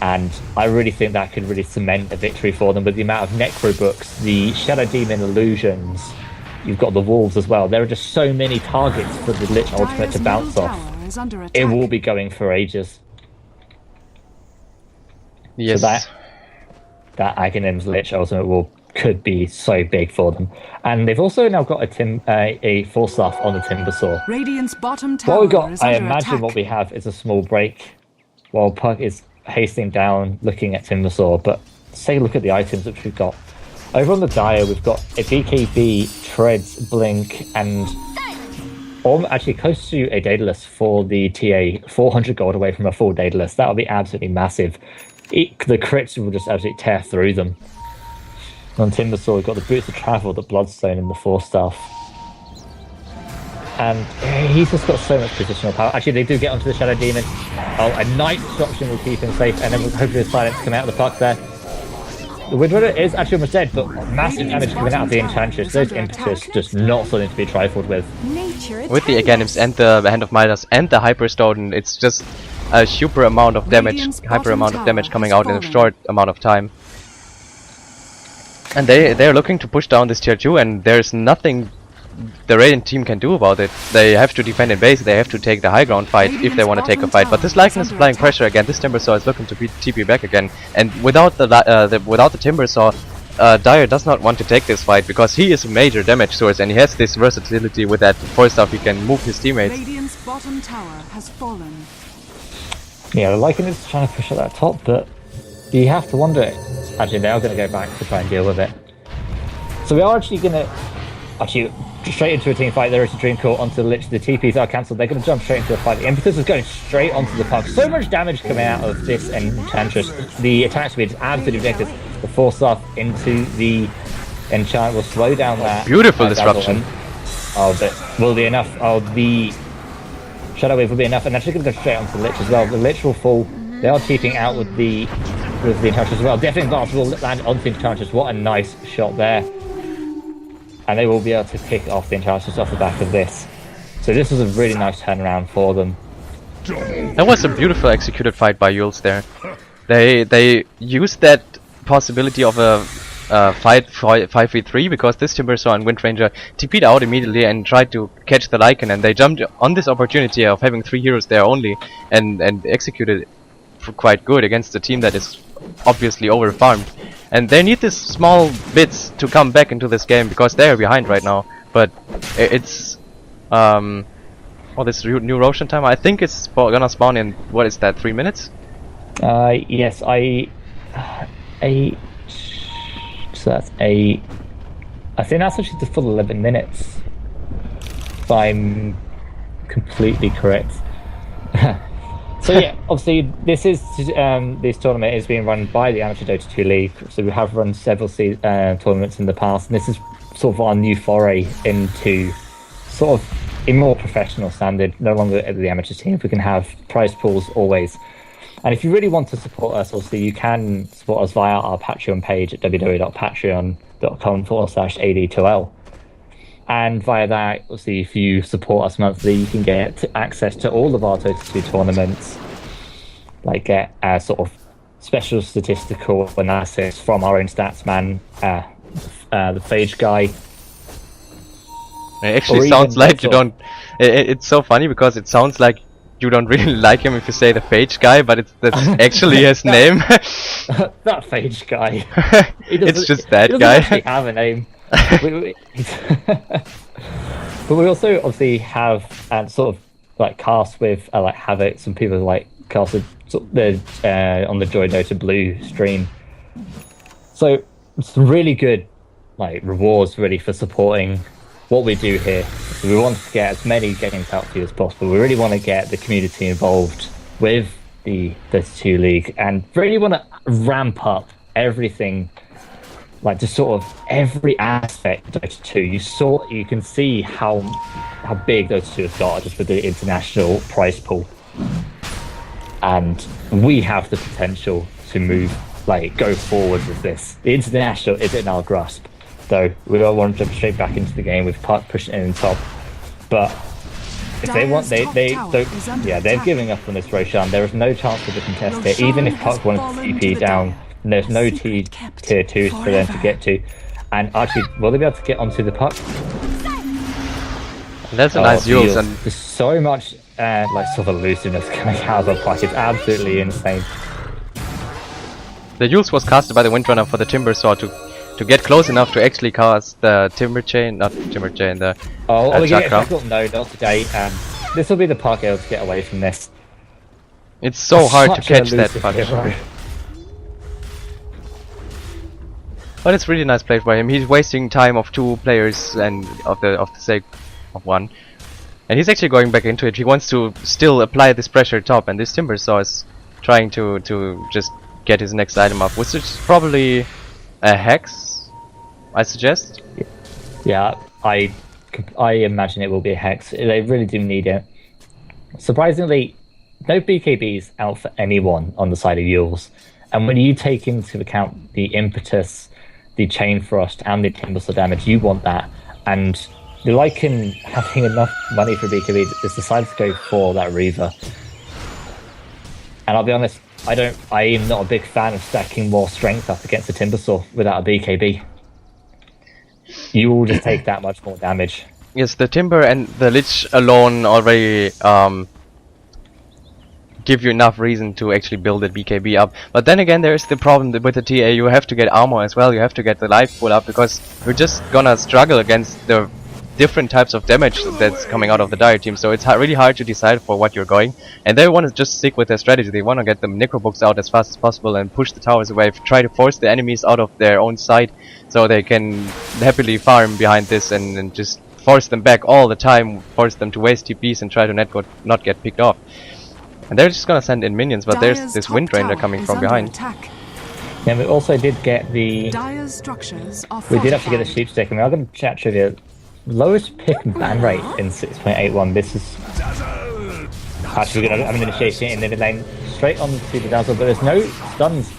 And I really think that could really cement a victory for them with the amount of Necro books, the Shadow Demon illusions. You've got the wolves as well. There are just so many targets for the Lich ultimate to bounce off. It will be going for ages. Yes. So that Aghanim's Lich ultimate could be so big for them. And they've also now got a full staff on the Timbersaw. Radiant's bottom tower What we got, is I under imagine attack. what we have is a small break while Puck is hasting down, looking at Timbersaw. But let's take a look at the items which we've got. Over on the Dire, we've got a BKB, Treads, Blink, and actually close to a Daedalus for the TA, 400 gold away from a full Daedalus. That would be absolutely massive. The crits will just absolutely tear through them. On Timbersaw, we've got the Boots of Travel, the Bloodstone, and the 4-staff. And he's just got so much positional power. Actually, they do get onto the Shadow Demon. Oh, a Night Disruption will keep him safe, and then hopefully the Silence come out of the Puck there. The Windrunner is actually almost dead, but massive damage coming out of the Enchantress. Those Impetus just not something to be trifled with. With the Aghanims and the Hand of Midas and the Hyperstone, it's just a super amount of damage, coming out in a short amount of time. And they're looking to push down this tier 2, and there's nothing the Radiant team can do about it. They have to defend in base, they have to take the high ground fight if they want to take a fight. But this Lycan is applying pressure again. This Timbersaw is looking to beat TP back again, and without the Timbersaw, Dire does not want to take this fight because he is a major damage source and he has this versatility with that 4-staff. He can move his teammates. Radiant's bottom tower has fallen. Yeah, the Lycan is trying to push at that top, but you have to wonder. Actually, they are going to go back to try and deal with it. So we are actually going to straight into a team fight. There is a Dream Core onto the Lich. The TPs are cancelled. They're going to jump straight into a fight. The Impetus is going straight onto the Puck. So much damage coming out of this Enchantress. The attack speed is absolutely ridiculous. The 4-staff into the Enchant will slow down that. Beautiful disruption. Oh, but will be enough. Oh, the Shadow Wave will be enough. And they're actually going to go straight onto the Lich as well. The Lich will fall. They are keeping out with the Enchantress as well. Definitely Blast will land onto the Enchantress. What a nice shot there. And they will be able to pick off the Enchantress off the back of this. So this was a really nice turnaround for them. That was a beautiful executed fight by Euls there. They used that possibility of a fight 5v3, because this Timbersaw and Wind Ranger TP'd out immediately and tried to catch the Lycan, and they jumped on this opportunity of having 3 heroes there only, and executed quite good against a team that is obviously overfarmed. And they need these small bits to come back into this game, because they are behind right now. But it's this new Roshan time, I think it's gonna spawn in, what is that, 3 minutes? Yes, so that's 8. I think that's actually the full 11 minutes, if I'm completely correct. So yeah, obviously this tournament is being run by the Amateur Dota 2 League. So we have run several tournaments in the past, and this is sort of our new foray into sort of a more professional standard. No longer at the amateur team, we can have prize pools always. And if you really want to support us, obviously you can support us via our Patreon page at www.patreon.com/AD2L. And via that, obviously, if you support us monthly, you can get access to all of our Dota 2 tournaments, like get a sort of special statistical analysis from our own Statsman, the ThatPhageGuy. It actually sounds like you don't. It's so funny because it sounds like you don't really like him if you say the ThatPhageGuy, but that's actually his name. ThatPhageGuy. It's just that he guy. Actually have a name. But we also obviously have sort of like cast with like Havoc. Some people like casted on the Joy Dota Blue stream. So it's really good like rewards really for supporting what we do here. We want to get as many games out to you as possible. We really want to get the community involved with the Dota 2 League and really want to ramp up everything, like just sort of every aspect of Dota 2. You can see how big Dota 2 has got just with the international prize pool, and we have the potential to go forward with this. The international is in our grasp, though we don't want to jump straight back into the game with Puck pushing in top. But if they want, they're giving up on this Roshan. There is no chance for the contest here, even if Puck wanted to TP down. And there's no tier 2s for them to get to. And actually, will they be able to get onto the Puck? That's a nice Euls. And there's so much sort of elusiveness coming out of the Puck. It's absolutely insane. The Euls was casted by the Windrunner for the Timbersaw to get close enough to actually cast the Timber Chain, not Timber Chain, the Chakra. No, not today. This will be the Puck able to get away from this. It's so hard to catch that Puck. But it's really nice play by him. He's wasting time of 2 players and of the sake of 1. And he's actually going back into it. He wants to still apply this pressure top, and this Timbersaw is trying to just get his next item up, which is probably a Hex, I suggest. Yeah, I imagine it will be a Hex. They really do need it. Surprisingly, no BKBs out for anyone on the side of Euls. And when you take into account the impetus, the chain thrust, and the Timbersaw damage, you want that. And the Lycan having enough money for BKB has decided to go for that Reaver. And I'll be honest, I am not a big fan of stacking more strength up against the Timbersaw without a BKB. You will just take that much more damage. Yes, the Timber and the Lich alone already give you enough reason to actually build that BKB up. But then again, there is the problem with the TA. You have to get armor as well. You have to get the life pool up, because you're just gonna struggle against the different types of damage that's coming out of the Dire team. So it's really hard to decide for what you're going. And they want to just stick with their strategy. They want to get the Necrobooks out as fast as possible and push the towers away. Try to force the enemies out of their own side, so they can happily farm behind this and just force them back all the time. Force them to waste TPs and try to not get picked off. And they're just gonna send in minions, but there's this Wind Ranger coming from behind. Yeah, we also did get the... We did have to get the Sheepstick, and we are going to chat trivia. Lowest pick and ban rate in 6.81. This is... Actually, we're going to have an initiation in the mid lane straight on to the Dazzle, but there's no stuns.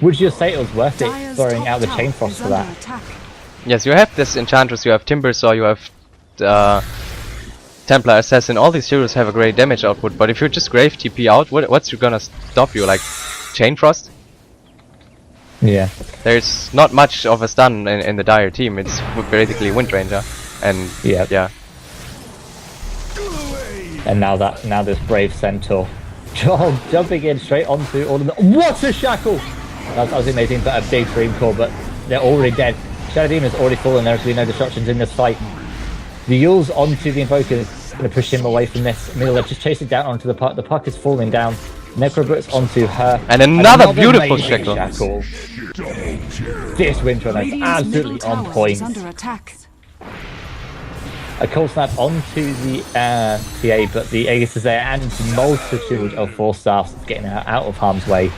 Would you say it was worth it throwing out the Chain Frost for that? Yes, you have this Enchantress, you have Timbersaw, you have Templar Assassin. All these heroes have a great damage output, but if you just Grave TP out, what's gonna stop you? Like Chain Frost? Yeah. There's not much of a stun in the Dire team. It's basically Wind Ranger, and yeah. And now this Brave Centaur jumping in straight onto all of them. What a shackle! That was amazing, but a big Dream Core, but they're already dead. Shadow Demon's already fallen. There's going to be no disruptions in this fight. The Euls onto the Invokers, going to push him away from this. Miller just chasing down onto the puck. The puck is falling down. Necroboots onto her. And another beautiful shackle. This Windrunner is absolutely on point. A cold snap onto the TA, but the Aegis is there, and multitude of 4 staffs getting her out of harm's way.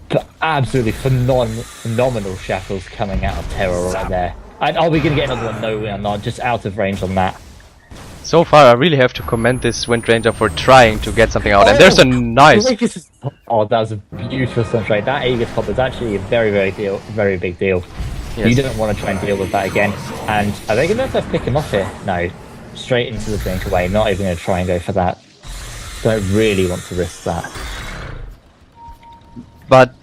But absolutely phenomenal shackles coming out of Terror right there. And are we going to get another one? No, we are not. Just out of range on that. So far, I really have to commend this Wind Ranger for trying to get something out. And there's a nice... Oh, that was a beautiful sunstrike. That Aegis pop is actually a very big deal. Yes. You don't want to try and deal with that again. And are they going to pick him off here? No. Straight into the blink away. Not even going to try and go for that. Don't really want to risk that. But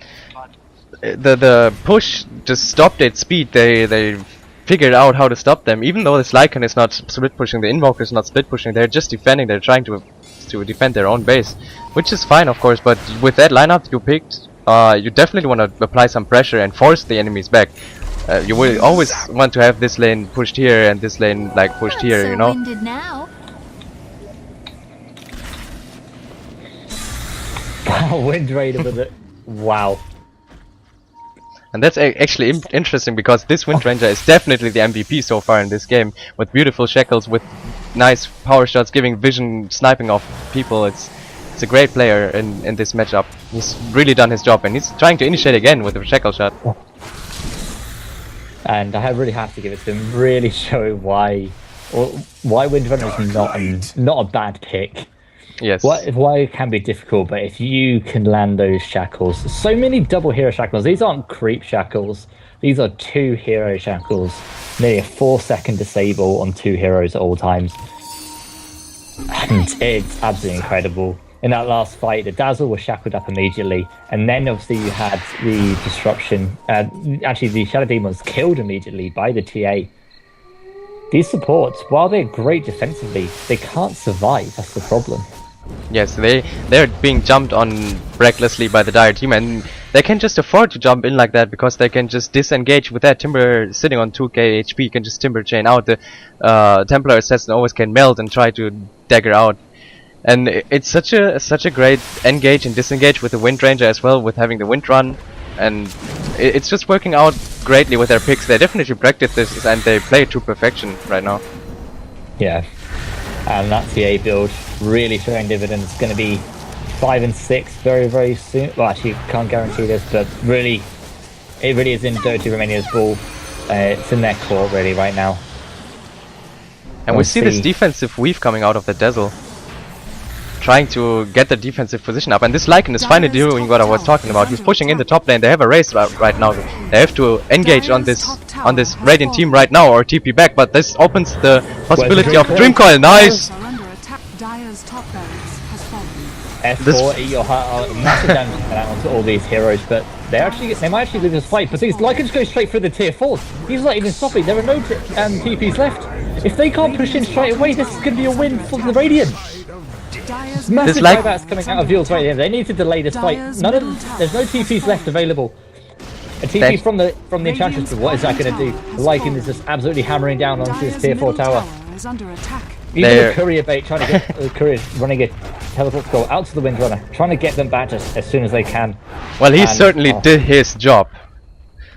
the push just stopped its speed. They figured out how to stop them. Even though this Lycan is not split pushing, the Invoker is not split pushing, they're just defending. They're trying to defend their own base, which is fine, of course. But with that lineup you picked, you definitely want to apply some pressure and force the enemies back. You will always want to have this lane pushed here and this lane like pushed here, you know. Wow, Wind Raider with it. Wow. And that's actually interesting, because this Wind Ranger is definitely the MVP so far in this game, with beautiful shackles, with nice power shots, giving vision, sniping off people. It's a great player in this matchup. He's really done his job, and he's trying to initiate again with a shackle shot. And I really have to give it to him, really showing why Wind Runner is not a bad pick. Yes. Why it can be difficult, but if you can land those shackles, so many double hero shackles. These aren't creep shackles. These are 2 hero shackles. Nearly a 4-second disable on 2 heroes at all times. And it's absolutely incredible. In that last fight, the Dazzle was shackled up immediately, and then obviously you had the disruption. Actually, the Shadow Demon was killed immediately by the TA. These supports, while they're great defensively, they can't survive. That's the problem. Yes, they're being jumped on recklessly by the Dire team, and they can just afford to jump in like that, because they can just disengage with that Timber sitting on 2k HP, can just Timber chain out. The Templar Assassin always can melt and try to dagger out. And it's such a great engage and disengage with the Wind Ranger as well, with having the Wind Run, and it's just working out greatly with their picks. They definitely practice this, and they play it to perfection right now. Yeah. And that TA build really showing dividends. Going to be 5 and 6 very soon. Well, actually, can't guarantee this, but really, it really is in DotA2Romania's ball. It's in their court really right now. And we see this defensive weave coming out of the Dazzle, trying to get the defensive position up. And this Lycan is finally doing what I was talking about. He's pushing in the top lane. They have a race right now. They have to engage on this Radiant team right now, or TP back. But this opens the possibility of Dream Coil. Nice. S4, eat your heart, massive damage onto all these heroes, but they might actually lose this fight. But these Lycans go straight through the tier 4s. He's not even stopping. There are no TPs left. If they can't push in straight away, this is going to be a win for the Radiant. Massive buybacks coming out of Euls right here. They need to delay this fight. There's no TPs left available. A TP from the Enchantress, but what is that going to do? The Lycan is just absolutely hammering down onto this tier 4 tower. Even the courier bait, trying to get the courier running a teleport scroll out to the Windrunner, trying to get them back just as soon as they can. Well, he certainly did his job.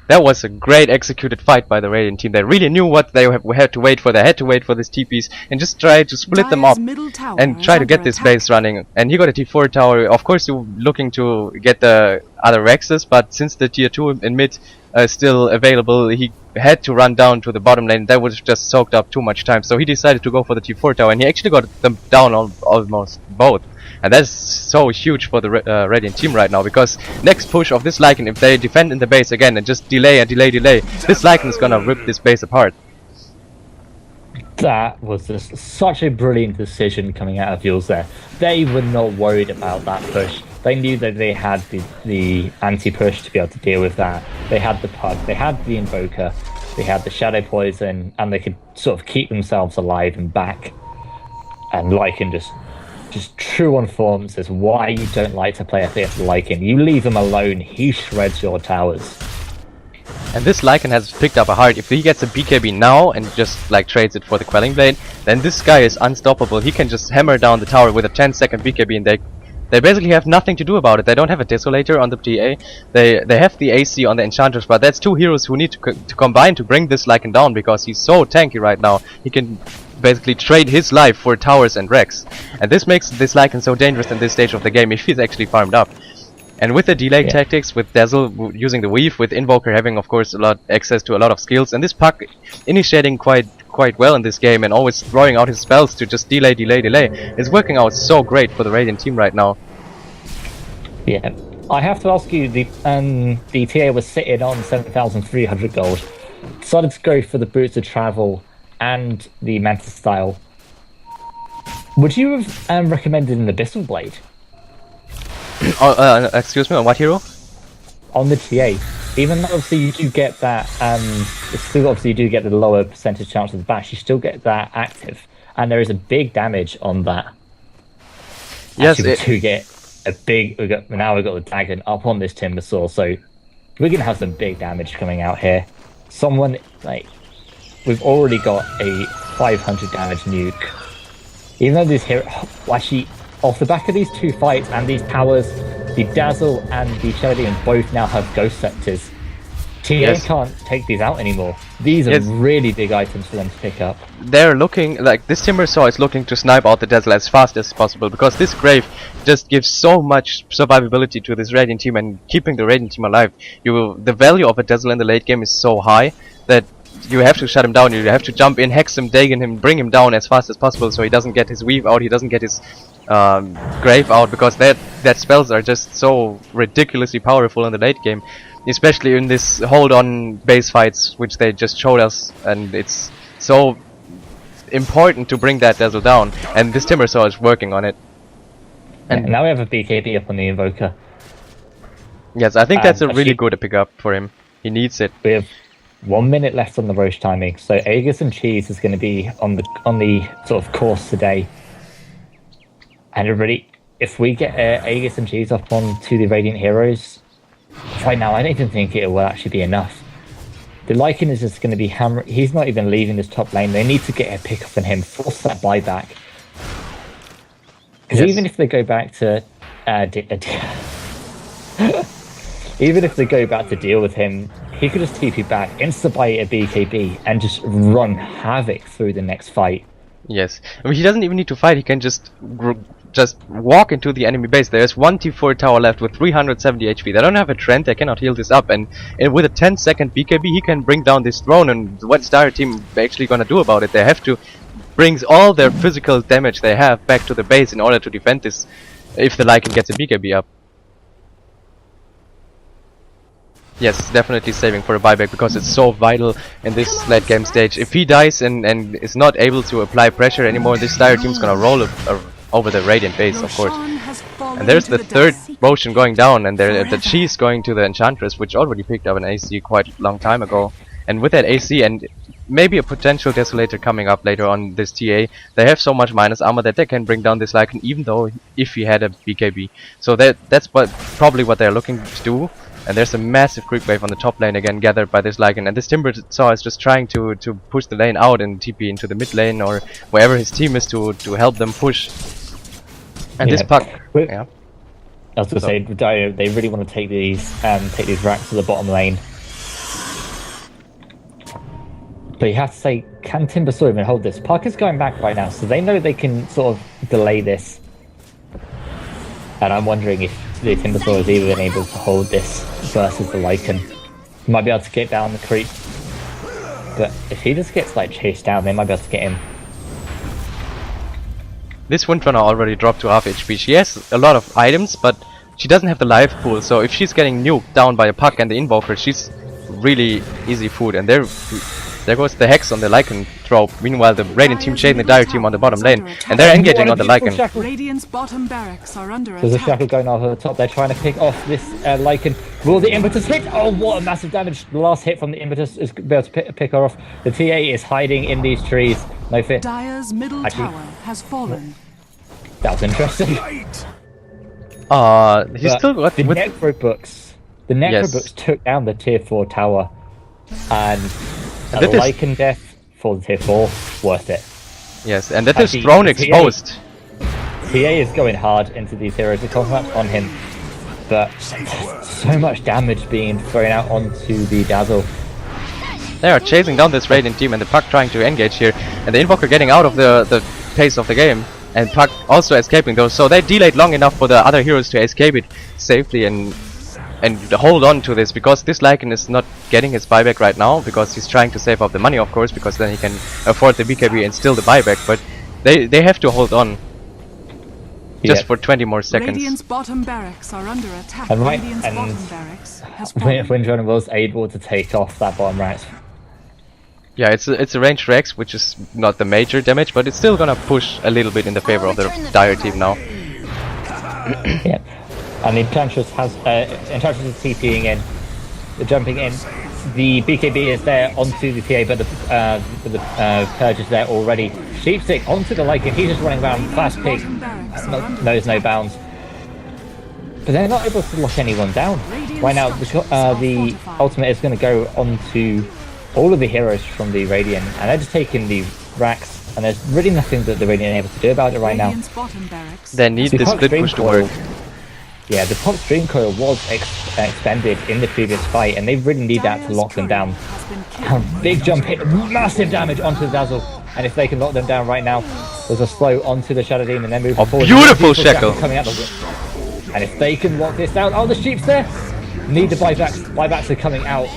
That was a great executed fight by the Radiant team. They really knew what they had to wait for. They had to wait for these TPs and just try to split them up and try to get this base running. And he got a T4 tower. Of course, you're looking to get the other Rexes, but since the tier 2 in mid is still available, he had to run down to the bottom lane. That would have just soaked up too much time. So he decided to go for the T4 tower, and he actually got them down on almost both. And that's so huge for the Radiant team right now, because next push of this Lycan, if they defend in the base again and just delay and delay, this Lycan is gonna rip this base apart. That was just such a brilliant decision coming out of Euls there. They were not worried about that push. They knew that they had the anti-push to be able to deal with that. They had the Pug, they had the Invoker, they had the Shadow Poison, and they could sort of keep themselves alive and back. And Lycan just true on form says why you don't like to play against Lycan. You leave him alone, he shreds your towers. And this Lycan has picked up a heart. If he gets a BKB now and just like trades it for the Quelling Blade, then this guy is unstoppable. He can just hammer down the tower with a 10-second BKB, and they basically have nothing to do about it. They don't have a Desolator on the TA. They have the AC on the Enchantress, but that's two heroes who need to combine to bring this Lycan down, because he's so tanky right now. He can basically trade his life for towers and wrecks, and this makes this Lycan so dangerous in this stage of the game if he's actually farmed up. And with the delay tactics, with Dazzle using the weave, with Invoker having of course access to a lot of skills, and this Puck initiating quite well in this game and always throwing out his spells to just delay, it's working out so great for the Radiant team right now. Yeah, I have to ask you, the TA was sitting on 7,300 gold, decided to go for the Boots of Travel and the Mantis style. Would you have recommended an Abyssal Blade? Excuse me, on what hero? On the TA. Even though obviously you do get that, still obviously you do get the lower percentage chance of the bash, you still get that active. And there is a big damage on that. Yes, actually, we do get a big, now we've got the Dragon up on this Timbersaw, so we're going to have some big damage coming out here. Someone, like, we've already got a 500 damage nuke. Even though this hero, actually, off the back of these two fights and these powers, the Dazzle and the Shelley both now have Ghost Scepters. TA can't take these out anymore. These are really big items for them to pick up. They're looking, like, this Timbersaw is looking to snipe out the Dazzle as fast as possible, because this Grave just gives so much survivability to this Radiant team and keeping the Radiant team alive. The value of a Dazzle in the late game is so high that you have to shut him down, you have to jump in, hex him, Dagon him, bring him down as fast as possible so he doesn't get his weave out, he doesn't get his Grave out, because that spells are just so ridiculously powerful in the late game, especially in this hold on base fights which they just showed us, and it's so important to bring that Dazzle down, and this Timbersaw is working on it. And now we have a BKB up on the Invoker. Yes, I think that's a really good pickup for him. He needs it. We have 1 minute left on the Roche timing, so Aegis and Cheese is going to be on the sort of course today. And everybody, if we get Aegis and Cheese up onto the Radiant Heroes, right now I don't even think it will actually be enough. The Lycan is just going to be hammering. He's not even leaving this top lane. They need to get a pick up on him, force that buyback. Because even if they go back to even if they go back to deal with him, he could just TP back, insta-buy a BKB, and just run havoc through the next fight. Yes, I mean, he doesn't even need to fight, he can just walk into the enemy base. There's one T4 tower left with 370 HP. They don't have a trend, they cannot heal this up, and with a 10-second BKB he can bring down this throne, and what's the team actually gonna do about it? They have to bring all their physical damage they have back to the base in order to defend this, if the Lycan gets a BKB up. Yes, definitely saving for a buyback, because it's so vital in this late game stage. If he dies and is not able to apply pressure anymore, this Dire team's gonna roll over the Radiant base, of course. And there's the third Roshan going down, and the Cheese going to the Enchantress, which already picked up an AC quite a long time ago. And with that AC and maybe a potential Desolator coming up later on this TA, they have so much minus armor that they can bring down this Lycan, even though if he had a BKB. So that's probably what they're looking to do. And there's a massive creep wave on the top lane again, gathered by this Lycan, and this Timbersaw is just trying to push the lane out and TP into the mid lane or wherever his team is to help them push. And this Puck, I was going to say, they really want to take these racks to the bottom lane. But you have to say, can Timbersaw even hold this? Puck is going back right now, so they know they can sort of delay this. And I'm wondering if the Timbersaw is even able to hold this versus the Lycan. He might be able to get down the creep. But if he just gets like chased down, they might be able to get him. This Windrunner already dropped to half HP. She has a lot of items, but she doesn't have the life pool, so if she's getting nuked down by a Puck and the Invoker, she's really easy food, and There goes the Hex on the Lycan throw. Meanwhile, the Radiant team chasing the Dire team on the bottom lane. And they're engaging on the Lycan. Radiant's bottom barracks are under There's a attack. shackle going over the top. They're trying to pick off this Lycan. Will the impetus hit? Oh, what a massive damage. The last hit from the impetus is be able to pick her off. The TA is hiding in these trees. No fit. Dire's middle tower has fallen. That was interesting. He's still got the with Necro books. The Necro books took down the tier 4 tower. And a that is- Lycan death for the tier 4, worth it. yes, and that is Actually, throne the exposed. TA is going hard into these heroes. The combat on him. But so much damage being thrown out onto the Dazzle. They are chasing down this Radiant team and the Puck trying to engage here. And the Invoker getting out of the pace of the game. And Puck also escaping those. So they delayed long enough for the other heroes to escape it safely and hold on to this, because this Lycan is not getting his buyback right now, because he's trying to save up the money, of course, because then he can afford the BKB and still the buyback. But they have to hold on just for 20 more seconds. Radiant's bottom barracks are under attack. And Radiant's bottom barracks has fallen. Windrunner was able to take off that bottom right. Yeah, it's a ranged Rex, which is not the major damage, but it's still gonna push a little bit in the favor of the Dire team now. Yeah. And Enchantress has Enchantress is TPing in, jumping in. The BKB is there onto the TA, but the Purge is there already. Sheepstick onto the Lycan. He's just running around. Fast Pig knows no bounds. But they're not able to lock anyone down right now. The ultimate is going to go onto all of the heroes from the Radiant, and they're just taking the racks. And there's really nothing that the Radiant are able to do about it right now. They need the split push to work. Yeah, the pop stream coil was expended in the previous fight, and they really need that to lock them down. Big jump hit, massive damage onto the Dazzle, and if they can lock them down right now, there's a slow onto the Shadow Demon, and then move forward. Beautiful shackle! Coming out the and if they can lock this down, oh, the sheep's there! Need the buybacks. Buybacks are coming out.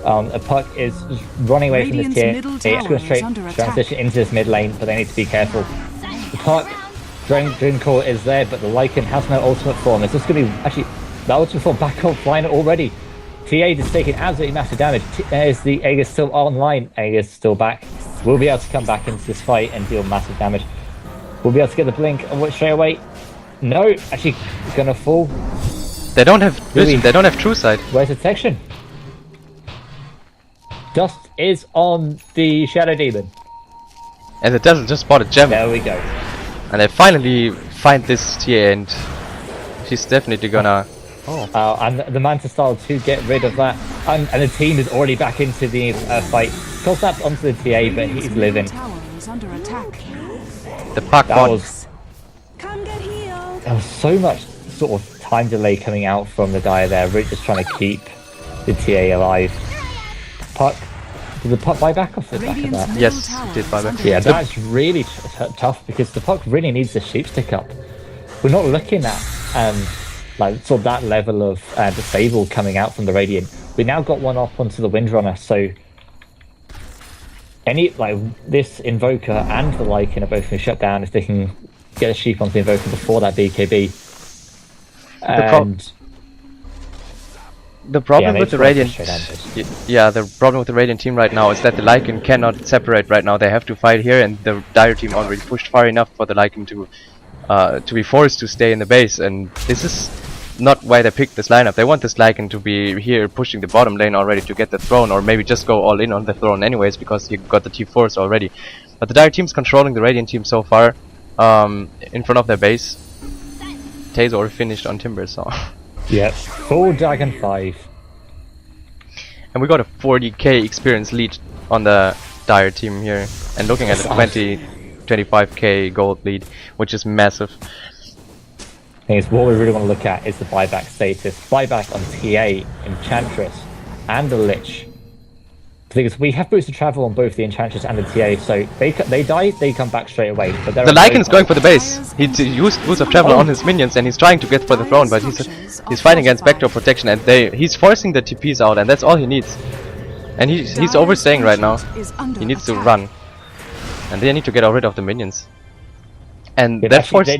A Puck is just running away from the tier. It's going to straight transition into this mid lane, but they need to be careful. The Puck. Drain Core is there, but the Lycan has no ultimate form. It's just going to be actually the ultimate form back offline already. TA is taking absolutely massive damage. Is the Aegis still online? Aegis still back. We'll be able to come back into this fight and deal massive damage. We'll be able to get the blink straight away. No, actually gonna fall. They don't have vision. They don't have true sight. Where's the detection? Dust is on the Shadow Demon. And it doesn't just spot a gem. There we go. And they finally find this TA, and she's definitely gonna... and the Manta style to get rid of that. And the team is already back into the fight. Coldslap's onto the TA, but he's living. The Puck There Come was so much sort of time delay coming out from the Dire there, really just trying to keep the TA alive. Puck, did the Puck buy back off the back of that? Yes, it did buy back. Yeah, that's really tough, because the Puck really needs the sheep stick up. We're not looking at like sort of that level of disable coming out from the Radiant. We now got one up onto the Windrunner, so any this Invoker and the Lycan are both going to shut down if they can get a sheep onto the Invoker before that BKB. And the problem with the Radiant, the problem with the Radiant team right now is that the Lycan cannot separate right now. They have to fight here, and the Dire team already pushed far enough for the Lycan to be forced to stay in the base. And this is not why they picked this lineup. They want this Lycan to be here pushing the bottom lane already to get the throne, or maybe just go all in on the throne anyways, because you got the T4s already. But the Dire team's controlling the Radiant team so far, in front of their base. Tazor finished on Timber, so... Yep, full Dragon 5. And we got a 40k experience lead on the Dire team here, and looking at the 25k gold lead, which is massive. Thing is, what we really want to look at is the buyback status. Buyback on TA, Enchantress, and the Lich. The thing is, we have boosted travel on both the Enchantress and the TA, so they die, they come back straight away. But the Lycan's going for the base. He used boost of travel on his minions, and he's trying to get for the throne, but he's fighting against backdoor protection, and he's forcing the TPs out, and that's all he needs. And he's overstaying right now. He needs to run, and they need to get rid of the minions. And that forced...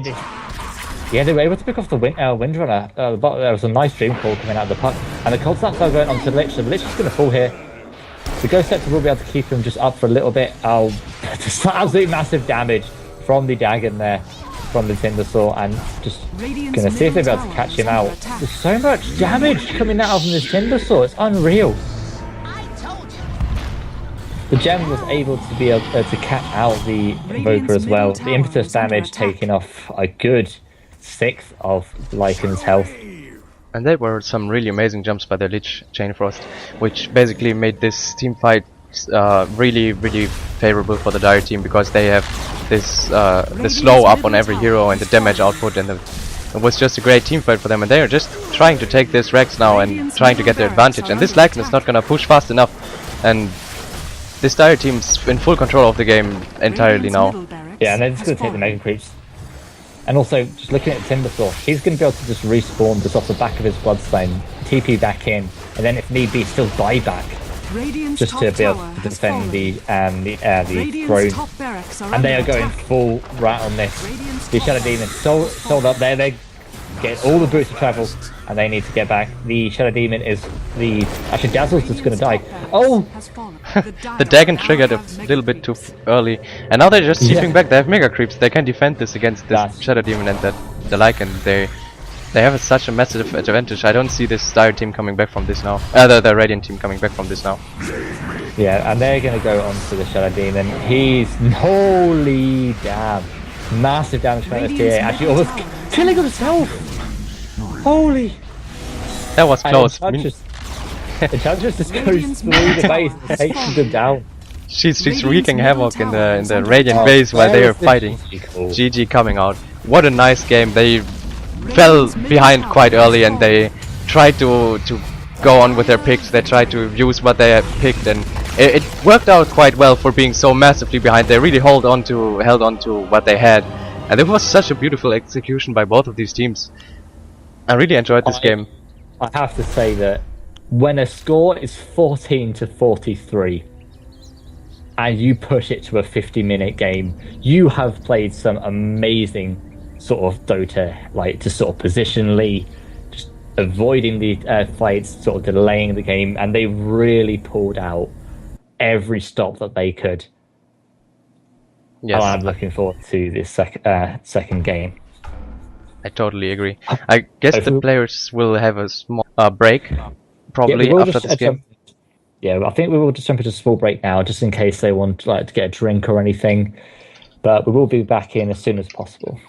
Yeah, they were able to pick off the Windrunner. There was a nice dream call coming out of the puck. And the cold snaps are going onto the Lich. So the Lich is going to fall here. The Ghost Scepter will be able to keep him just up for a little bit. Oh, just absolute massive damage from the Dagon there, from the Tindersaw. And just going to see if they'll be able to catch him out. There's so much damage coming out of this Tindersaw. It's unreal. The gem was able to be able to cap out the Invoker as well. The impetus damage taking off a good 1/6 of Lycan's health. And there were some really amazing jumps by the Lich Chainfrost, which basically made this team fight really favorable for the Dire team, because they have this the slow up on every hero and the damage output, and it was just a great team fight for them. And they are just trying to take this Rex now and trying to get their advantage. And this Lycan is not gonna push fast enough, and this Dire team's in full control of the game entirely now. Yeah, and they're just going to take the Mega Creeps. And also, just looking at Timbersaw, he's going to be able to just respawn just off the back of his Bloodstone, TP back in, and then if need be, still buy back. Just to be able to defend the throne. And they are going full right on this. The Shadow Demon sold up there. They get all the boots of travel, and they need to get back. The Shadow Demon is the... Actually, Dazzle's just going to die. Oh! The Dagon triggered a little bit too early, and now they're just seeping back. They have Mega Creeps. They can defend this against this Shadow Demon and the Lycan. They have such a massive advantage. I don't see this Dire team coming back from this now. The Radiant team coming back from this now. Yeah, and they're going to go on to the Shadow Demon. He's... Holy damn. Massive damage from STA. Actually, almost killing himself. Holy. That was close. The Enchantress just goes through the base and takes them down. She's wreaking havoc in the Radiant base while they are fighting. Cool. GG coming out. What a nice game. They fell behind quite early, and they tried to go on with their picks. They tried to use what they had picked, and it worked out quite well for being so massively behind. They really held on to what they had, and it was such a beautiful execution by both of these teams. I really enjoyed this game. I have to say that when a score is 14-43 and you push it to a 50-minute game, you have played some amazing sort of Dota, like to sort of positionally, just avoiding the fights, sort of delaying the game, and they really pulled out every stop that they could. Yes. I'm looking forward to this second game. I totally agree. I guess the players will have a small break, probably after this game. Yeah, I think we will just jump into a small break now, just in case they want to get a drink or anything. But we will be back in as soon as possible.